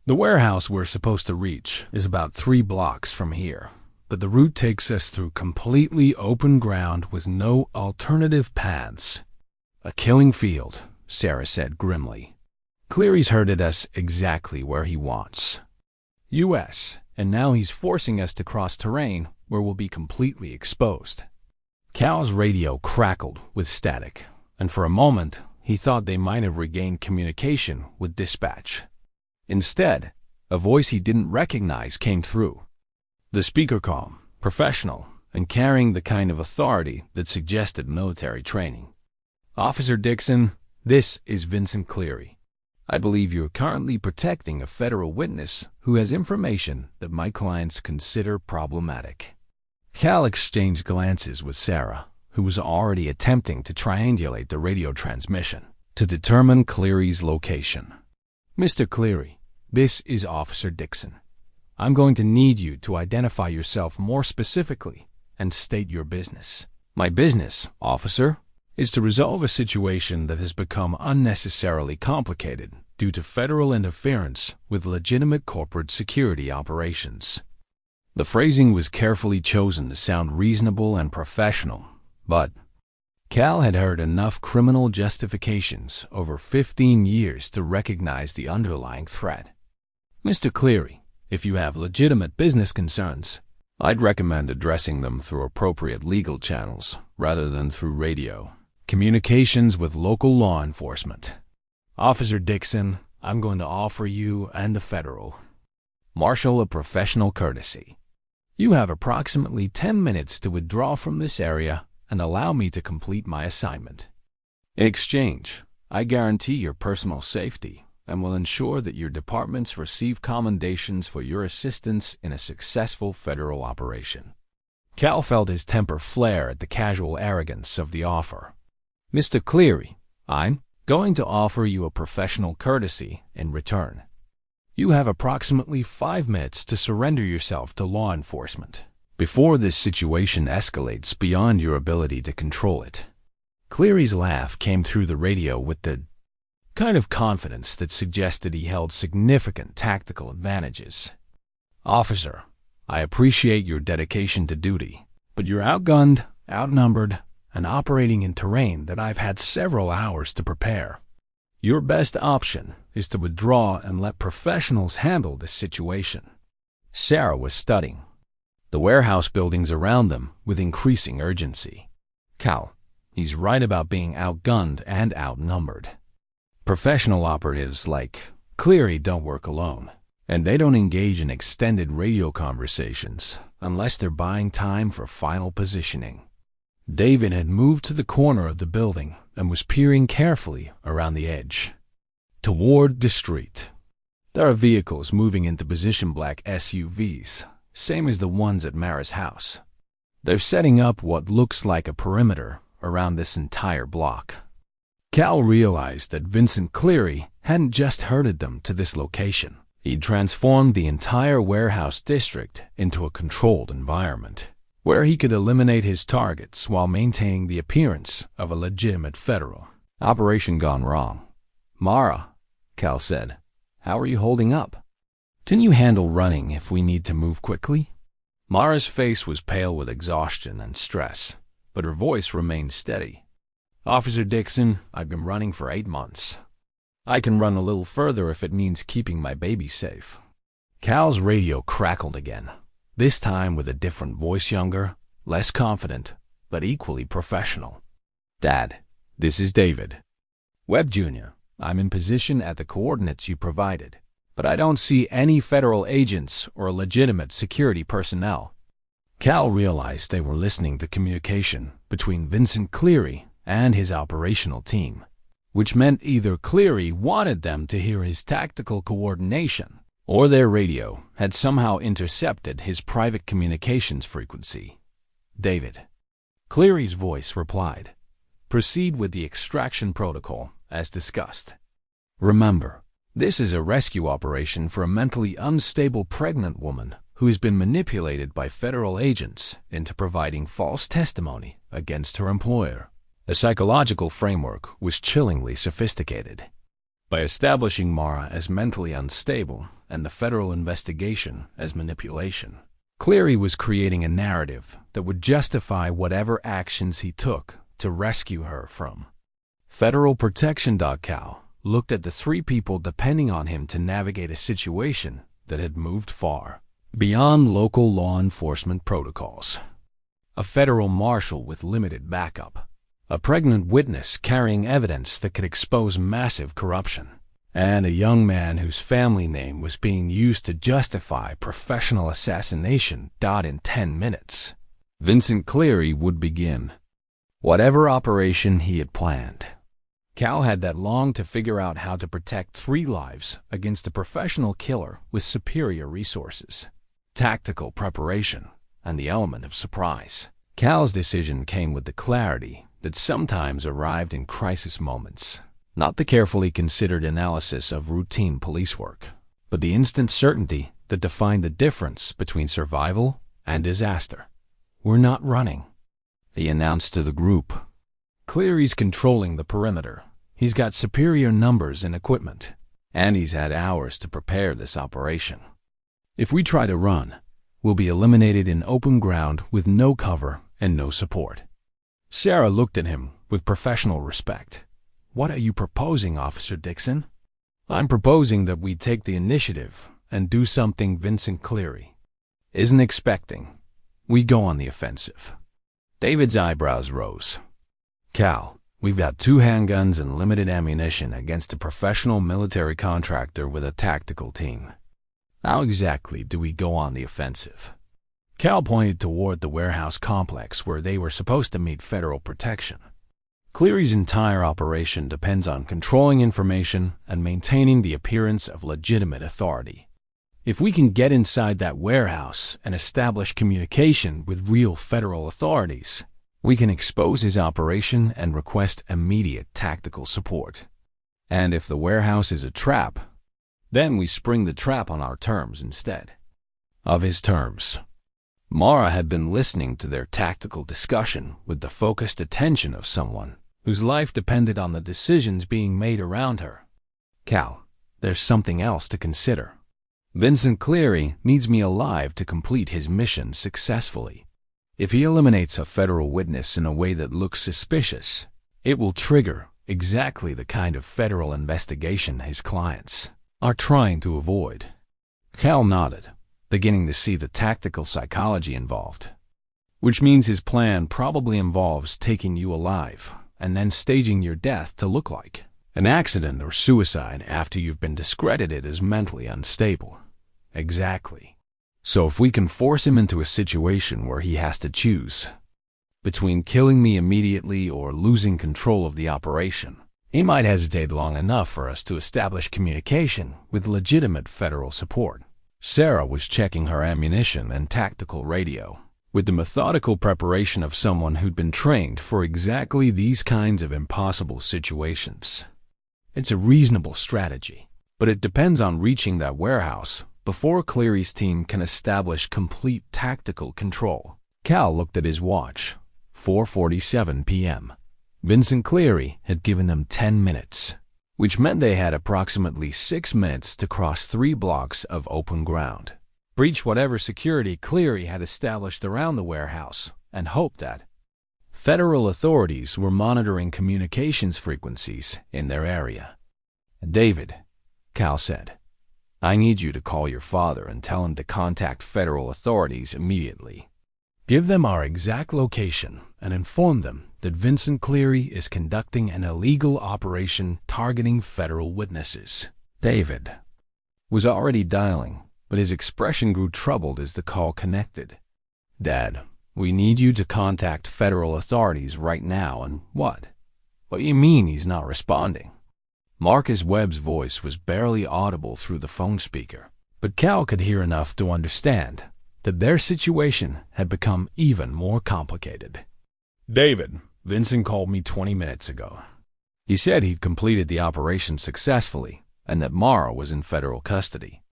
Speaker 1: "The warehouse we're supposed to reach is about 3 blocks from here, but the route takes us through completely open ground with no alternative paths." "A killing field," Sarah said grimly. "Cleary's herded us exactly where he wants. U.S., and now he's forcing us to cross terrain where we'll be completely exposed." Cal's radio crackled with static, and for a moment he thought they might have regained communication with dispatch. Instead, a voice he didn't recognize came through. The speaker calm, professional, and carrying the kind of authority that suggested military training. "Officer Dixon, this is Vincent Cleary. I believe you're currently protecting a federal witness who has information that my clients consider problematic." Cal exchanged glances with Sarah, who was already attempting to triangulate the radio transmission to determine Cleary's location. "Mr. Cleary, this is Officer Dixon. I'm going to need you to identify yourself more specifically and state your business." "My business, officer? is to resolve a situation that has become unnecessarily complicated due to federal interference with legitimate corporate security operations. The phrasing was carefully chosen to sound reasonable and professional, but Cal had heard enough criminal justifications over 15 years to recognize the underlying threat. Mr. Cleary, if you have legitimate business concerns, I'd recommend addressing them through appropriate legal channels rather than through radio communications with local law enforcement. Officer Dixon, I'm going to offer you and the federal marshal a professional courtesy. You have approximately 10 minutes to withdraw from this area and allow me to complete my assignment. In exchange, I guarantee your personal safety and will ensure that your departments receive commendations for your assistance in a successful federal operation. Cal felt his temper flare at the casual arrogance of the offer. Mr. Cleary, I'm going to offer you a professional courtesy in return. You have approximately 5 minutes to surrender yourself to law enforcement before this situation escalates beyond your ability to control it. Cleary's laugh came through the radio with the kind of confidence that suggested he held significant tactical advantages. Officer, I appreciate your dedication to duty, but you're outgunned, outnumbered, and operating in terrain that I've had several hours to prepare. Your best option is to withdraw and let professionals handle this situation. Sarah was studying the warehouse buildings around them with increasing urgency. Cal, he's right about being outgunned and outnumbered. Professional operatives like Cleary don't work alone, and they don't engage in extended radio conversations unless they're buying time for final positioning. David had moved to the corner of the building and was peering carefully around the edge toward the street. There are vehicles moving into position, black SUVs, same as the ones at Mara's house. They're setting up what looks like a perimeter around this entire block. Cal realized that Vincent Cleary hadn't just herded them to this location. He'd transformed the entire warehouse district into a controlled environment, where he could eliminate his targets while maintaining the appearance of a legitimate federal operation gone wrong. Mara, Cal said, how are you holding up? Can you handle running if we need to move quickly? Mara's face was pale with exhaustion and stress, but her voice remained steady. Officer Dixon, I've been running for 8 months. I can run a little further if it means keeping my baby safe. Cal's radio crackled again, this time with a different voice, younger, less confident, but equally professional. Dad, this is David. Webb Jr., I'm in position at the coordinates you provided, but I don't see any federal agents or legitimate security personnel. Cal realized they were listening to communication between Vincent Cleary and his operational team, which meant either Cleary wanted them to hear his tactical coordination, or their radio had somehow intercepted his private communications frequency. David. Cleary's voice replied, proceed with the extraction protocol as discussed. Remember, this is a rescue operation for a mentally unstable pregnant woman who has been manipulated by federal agents into providing false testimony against her employer. The psychological framework was chillingly sophisticated. By establishing Mara as mentally unstable and the federal investigation as manipulation, Cleary was creating a narrative that would justify whatever actions he took to rescue her from federal protection. Cal looked at the 3 people depending on him to navigate a situation that had moved far beyond local law enforcement protocols. A federal marshal with limited backup, a pregnant witness carrying evidence that could expose massive corruption, and a young man whose family name was being used to justify professional assassination. In 10 minutes, Vincent Cleary would begin whatever operation he had planned. Cal had that long to figure out how to protect 3 lives against a professional killer with superior resources, tactical preparation, and the element of surprise. Cal's decision came with the clarity that sometimes arrived in crisis moments, not the carefully considered analysis of routine police work, but the instant certainty that defined the difference between survival and disaster. We're not running, he announced to the group. Cleary's controlling the perimeter. He's got superior numbers and equipment, and he's had hours to prepare this operation. If we try to run, we'll be eliminated in open ground with no cover and no support. Sarah looked at him with professional respect. What are you proposing, Officer Dixon? I'm proposing that we take the initiative and do something Vincent Cleary isn't expecting. We go on the offensive. David's eyebrows rose. Cal, we've got 2 handguns and limited ammunition against a professional military contractor with a tactical team. How exactly do we go on the offensive? Cal pointed toward the warehouse complex where they were supposed to meet federal protection. Cleary's entire operation depends on controlling information and maintaining the appearance of legitimate authority. If we can get inside that warehouse and establish communication with real federal authorities, we can expose his operation and request immediate tactical support. And if the warehouse is a trap, then we spring the trap on our terms instead of his terms. Mara had been listening to their tactical discussion with the focused attention of someone whose life depended on the decisions being made around her. Cal, there's something else to consider. Vincent Cleary needs me alive to complete his mission successfully. If he eliminates a federal witness in a way that looks suspicious, it will trigger exactly the kind of federal investigation his clients are trying to avoid. Cal nodded, beginning to see the tactical psychology involved. Which means his plan probably involves taking you alive and then staging your death to look like an accident or suicide after you've been discredited as mentally unstable. Exactly. So if we can force him into a situation where he has to choose between killing me immediately or losing control of the operation, he might hesitate long enough for us to establish communication with legitimate federal support. Sarah was checking her ammunition and tactical radio with the methodical preparation of someone who'd been trained for exactly these kinds of impossible situations. It's a reasonable strategy, but it depends on reaching that warehouse before Cleary's team can establish complete tactical control. Cal looked at his watch. 4:47 p.m. Vincent Cleary had given them 10 minutes, which meant they had approximately 6 minutes to cross 3 blocks of open ground, breach whatever security Cleary had established around the warehouse, and hope that federal authorities were monitoring communications frequencies in their area. David, Cal said, I need you to call your father and tell him to contact federal authorities immediately. Give them our exact location and inform them that Vincent Cleary is conducting an illegal operation targeting federal witnesses. David was already dialing, but his expression grew troubled as the call connected. Dad, we need you to contact federal authorities right now. And what? What do you mean he's not responding? Marcus Webb's voice was barely audible through the phone speaker, but Cal could hear enough to understand that their situation had become even more complicated. David, Vincent called me 20 minutes ago. He said he'd completed the operation successfully and that Mara was in federal custody.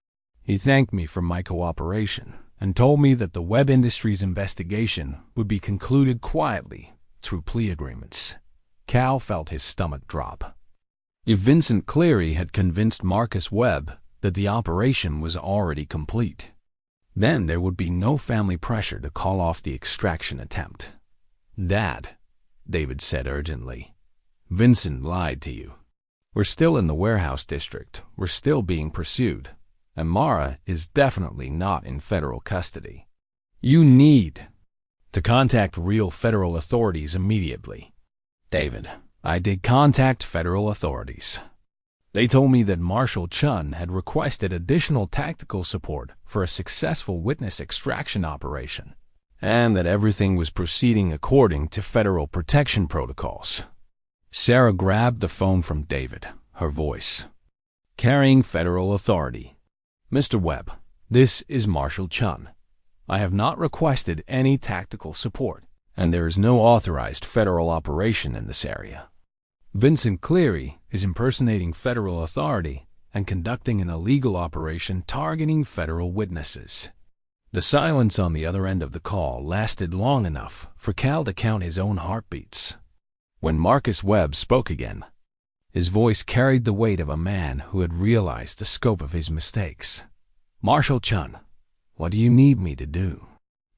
Speaker 1: He thanked me for my cooperation and told me that the Webb Industries investigation would be concluded quietly through plea agreements. Cal felt his stomach drop. If Vincent Cleary had convinced Marcus Webb that the operation was already complete, then there would be no family pressure to call off the extraction attempt. Dad, David said urgently, Vincent lied to you. We're still in the warehouse district. We're still being pursued. And Mara is definitely not in federal custody. You need to contact real federal authorities immediately. David, I did contact federal authorities. They told me that Marshal Chun had requested additional tactical support for a successful witness extraction operation, and that everything was proceeding according to federal protection protocols. Sarah grabbed the phone from David, her voice carrying federal authority. Mr. Webb, this is Marshal Chun. I have not requested any tactical support, and there is no authorized federal operation in this area. Vincent Cleary is impersonating federal authority and conducting an illegal operation targeting federal witnesses. The silence on the other end of the call lasted long enough for Cal to count his own heartbeats. When Marcus Webb spoke again, his voice carried the weight of a man who had realized the scope of his mistakes. "Marshal Chun, what do you need me to do?"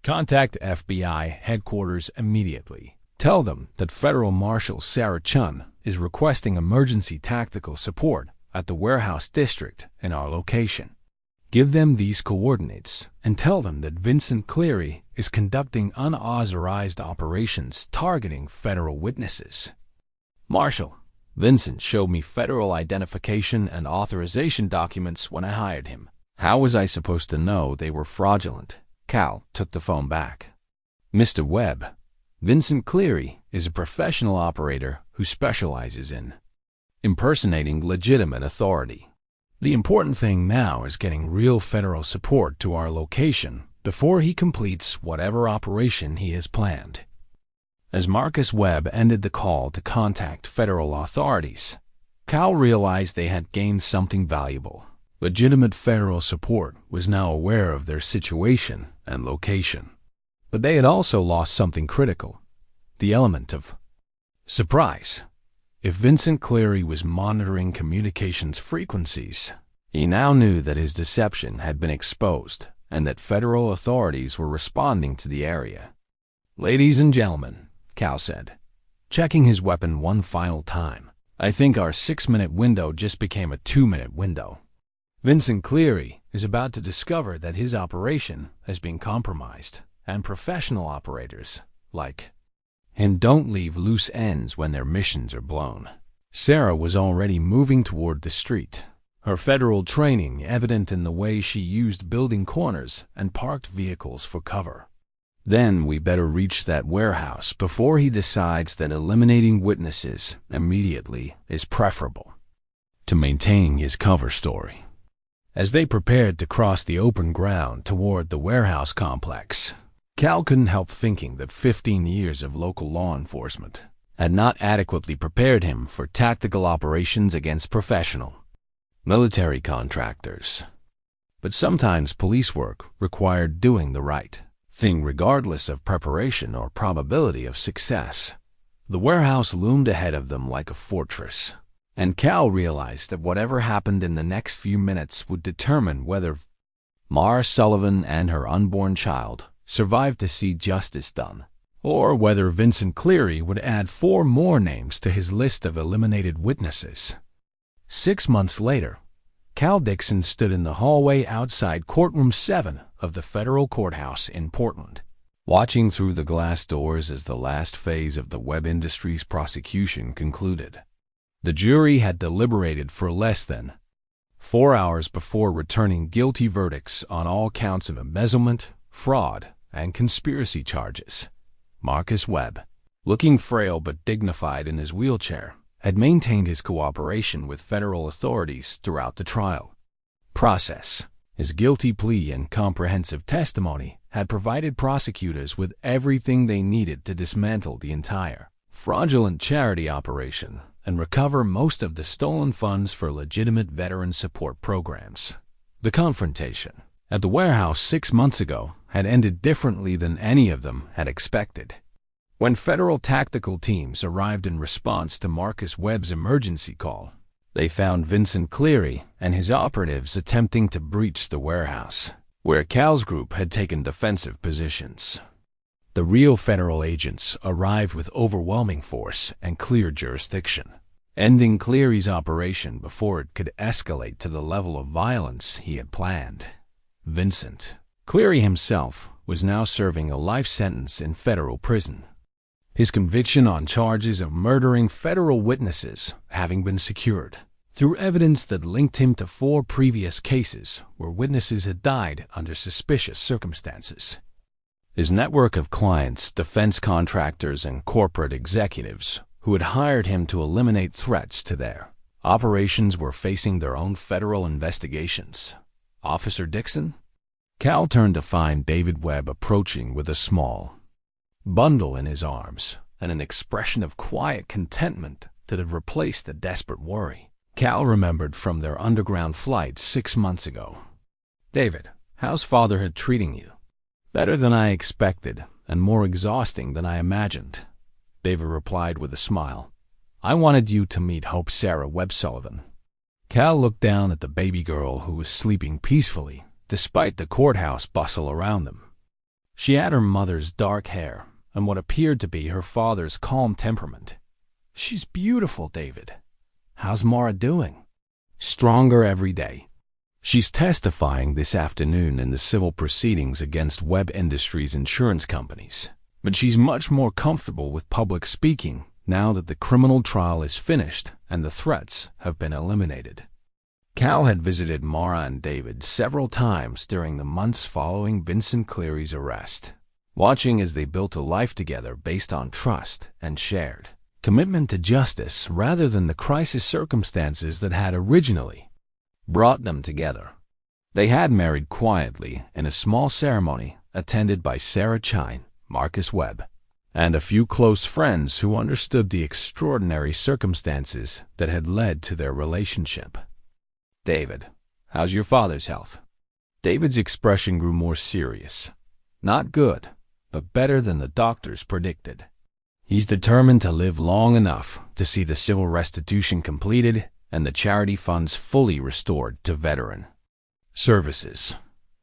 Speaker 1: "Contact FBI headquarters immediately. Tell them that Federal Marshal Sarah Chun is requesting emergency tactical support at the warehouse district in our location. Give them these coordinates and tell them that Vincent Cleary is conducting unauthorized operations targeting federal witnesses." "Marshal, Vincent showed me federal identification and authorization documents when I hired him. How was I supposed to know they were fraudulent?" Cal took the phone back. "Mr. Webb, Vincent Cleary is a professional operator who specializes in impersonating legitimate authority. The important thing now is getting real federal support to our location before he completes whatever operation he has planned." As Marcus Webb ended the call to contact federal authorities, Cal realized they had gained something valuable. Legitimate federal support was now aware of their situation and location. But they had also lost something critical, the element of surprise. If Vincent Cleary was monitoring communications frequencies, he now knew that his deception had been exposed and that federal authorities were responding to the area. "Ladies and gentlemen," Cal said, checking his weapon one final time, "I think our 6-minute window just became a 2-minute window. Vincent Cleary is about to discover that his operation has been compromised, and professional operators, like him, don't leave loose ends when their missions are blown." Sarah was already moving toward the street, her federal training evident in the way she used building corners and parked vehicles for cover. "Then we better reach that warehouse before he decides that eliminating witnesses immediately is preferable to maintaining his cover story." As they prepared to cross the open ground toward the warehouse complex, Cal couldn't help thinking that 15 years of local law enforcement had not adequately prepared him for tactical operations against professional military contractors. But sometimes police work required doing the right thing regardless of preparation or probability of success. The warehouse loomed ahead of them like a fortress, and Cal realized that whatever happened in the next few minutes would determine whether Mara Sullivan and her unborn child survived to see justice done, or whether Vincent Cleary would add 4 more names to his list of eliminated witnesses. 6 months later, Cal Dixon stood in the hallway outside Courtroom 7 of the federal courthouse in Portland, watching through the glass doors as the last phase of the Webb Industries prosecution concluded. The jury had deliberated for less than 4 hours before returning guilty verdicts on all counts of embezzlement, fraud, and conspiracy charges. Marcus Webb, looking frail but dignified in his wheelchair, had maintained his cooperation with federal authorities throughout the trial process. His guilty plea and comprehensive testimony had provided prosecutors with everything they needed to dismantle the entire fraudulent charity operation and recover most of the stolen funds for legitimate veteran support programs. The confrontation at the warehouse 6 months ago had ended differently than any of them had expected. When federal tactical teams arrived in response to Marcus Webb's emergency call, they found Vincent Cleary and his operatives attempting to breach the warehouse, where Cal's group had taken defensive positions. The real federal agents arrived with overwhelming force and clear jurisdiction, ending Cleary's operation before it could escalate to the level of violence he had planned. Vincent Cleary himself was now serving a life sentence in federal prison, his conviction on charges of murdering federal witnesses having been secured through evidence that linked him to 4 previous cases where witnesses had died under suspicious circumstances. His network of clients, defense contractors, and corporate executives who had hired him to eliminate threats to their operations were facing their own federal investigations. "Officer Dixon?" Cal turned to find David Webb approaching with a small bundle in his arms and an expression of quiet contentment that had replaced the desperate worry Cal remembered from their underground flight 6 months ago. "David, how's fatherhood treating you?" "Better than I expected and more exhausting than I imagined." David replied with a smile. "I wanted you to meet Hope Sarah Webb Sullivan." Cal looked down at the baby girl who was sleeping peacefully, despite the courthouse bustle around them. She had her mother's dark hair and what appeared to be her father's calm temperament. "She's beautiful, David. How's Mara doing?" "Stronger every day. She's testifying this afternoon in the civil proceedings against Webb Industries insurance companies. But she's much more comfortable with public speaking now that the criminal trial is finished and the threats have been eliminated." Cal had visited Mara and David several times during the months following Vincent Cleary's arrest, watching as they built a life together based on trust and shared commitment to justice rather than the crisis circumstances that had originally brought them together. They had married quietly in a small ceremony attended by Sarah Chine, Marcus Webb, and a few close friends who understood the extraordinary circumstances that had led to their relationship. "David, how's your father's health?" David's expression grew more serious. "Not good, but better than the doctors predicted. He's determined to live long enough to see the civil restitution completed and the charity funds fully restored to veteran services.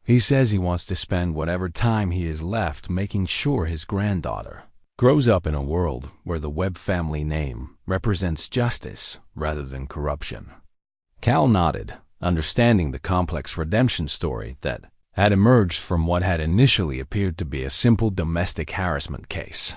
Speaker 1: He says he wants to spend whatever time he is left making sure his granddaughter grows up in a world where the Webb family name represents justice rather than corruption." Cal nodded, understanding the complex redemption story that had emerged from what had initially appeared to be a simple domestic harassment case.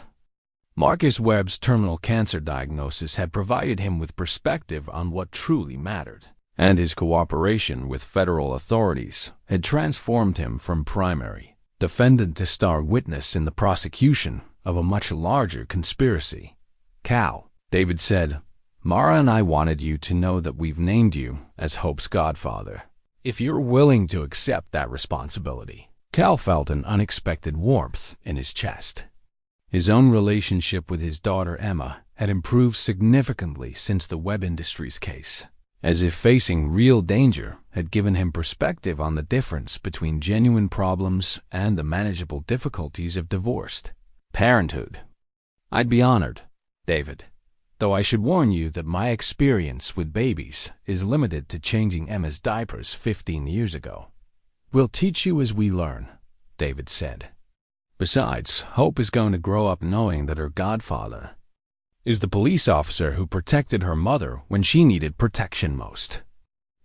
Speaker 1: Marcus Webb's terminal cancer diagnosis had provided him with perspective on what truly mattered, and his cooperation with federal authorities had transformed him from primary defendant to star witness in the prosecution of a much larger conspiracy. "Cal," David said, "Mara and I wanted you to know that we've named you as Hope's godfather. If you're willing to accept that responsibility." Cal felt an unexpected warmth in his chest. His own relationship with his daughter Emma had improved significantly since the Webb Industries case, as if facing real danger had given him perspective on the difference between genuine problems and the manageable difficulties of divorced parenthood. "I'd be honored, David, though I should warn you that my experience with babies is limited to changing Emma's diapers 15 years ago." "We'll teach you as we learn," David said. "Besides, Hope is going to grow up knowing that her godfather is the police officer who protected her mother when she needed protection most."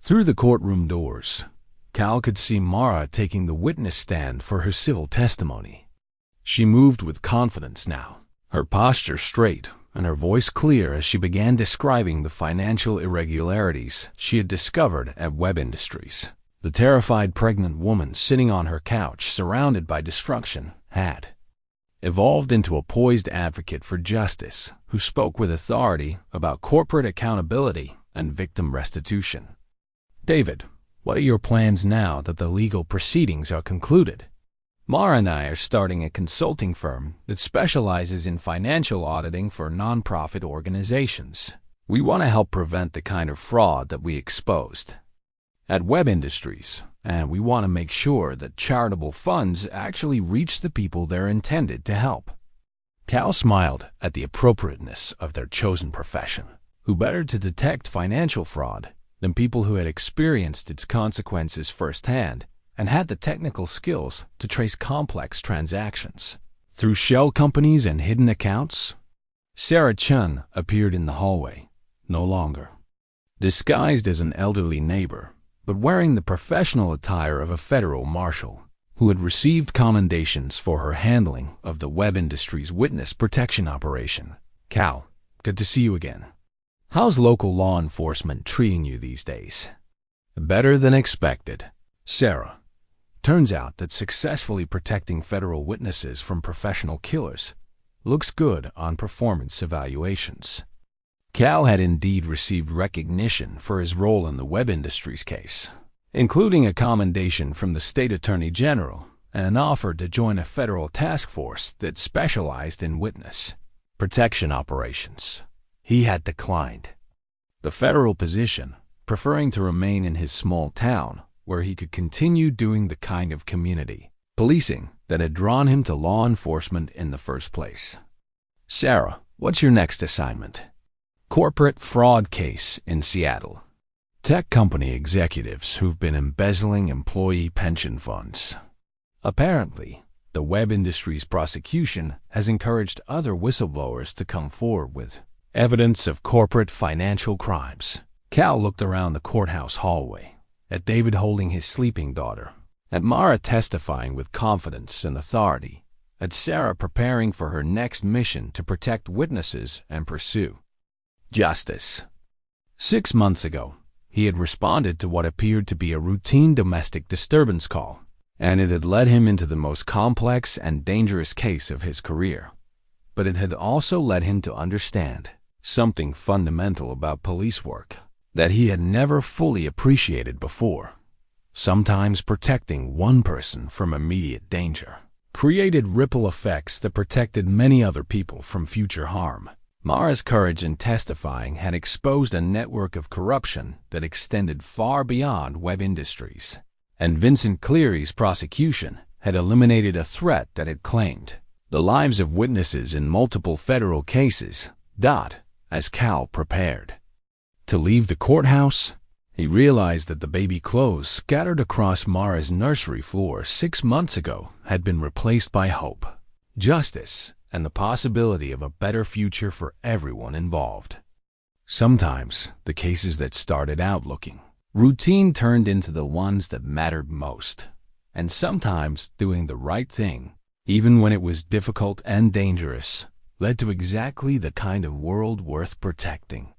Speaker 1: Through the courtroom doors, Cal could see Mara taking the witness stand for her civil testimony. She moved with confidence now, her posture straight and her voice clear as she began describing the financial irregularities she had discovered at Webb Industries. The terrified pregnant woman sitting on her couch surrounded by destruction had evolved into a poised advocate for justice who spoke with authority about corporate accountability and victim restitution. "David, what are your plans now that the legal proceedings are concluded?" "Mara and I are starting a consulting firm that specializes in financial auditing for nonprofit organizations. We want to help prevent the kind of fraud that we exposed at Webb Industries, and we want to make sure that charitable funds actually reach the people they're intended to help." Cal smiled at the appropriateness of their chosen profession. Who better to detect financial fraud than people who had experienced its consequences firsthand and had the technical skills to trace complex transactions through shell companies and hidden accounts? Sarah Chun appeared in the hallway, no longer disguised as an elderly neighbor, but wearing the professional attire of a federal marshal who had received commendations for her handling of the Webb Industries witness protection operation. "Cal, good to see you again. How's local law enforcement treating you these days?" "Better than expected, Sarah. Turns out that successfully protecting federal witnesses from professional killers looks good on performance evaluations." Cal had indeed received recognition for his role in the Webb Industries case, including a commendation from the state attorney general and an offer to join a federal task force that specialized in witness protection operations. He had declined the federal position, preferring to remain in his small town where he could continue doing the kind of community policing that had drawn him to law enforcement in the first place. "Sarah, What's your next assignment? Corporate fraud case in Seattle. Tech company executives who've been embezzling employee pension funds. Apparently, the web industry's prosecution has encouraged other whistleblowers to come forward with evidence of corporate financial crimes. Cal looked around the courthouse hallway, at David holding his sleeping daughter, at Mara testifying with confidence and authority, at Sarah preparing for her next mission to protect witnesses and pursue justice. 6 months ago, he had responded to what appeared to be a routine domestic disturbance call, and it had led him into the most complex and dangerous case of his career. But it had also led him to understand something fundamental about police work that he had never fully appreciated before. Sometimes protecting one person from immediate danger created ripple effects that protected many other people from future harm. Mara's courage in testifying had exposed a network of corruption that extended far beyond web industries, and Vincent Cleary's prosecution had eliminated a threat that had claimed the lives of witnesses in multiple federal cases. As Cal prepared to leave the courthouse, he realized that the baby clothes scattered across Mara's nursery floor 6 months ago had been replaced by hope, justice, and the possibility of a better future for everyone involved. Sometimes, the cases that started out looking routine turned into the ones that mattered most, and sometimes doing the right thing, even when it was difficult and dangerous, led to exactly the kind of world worth protecting.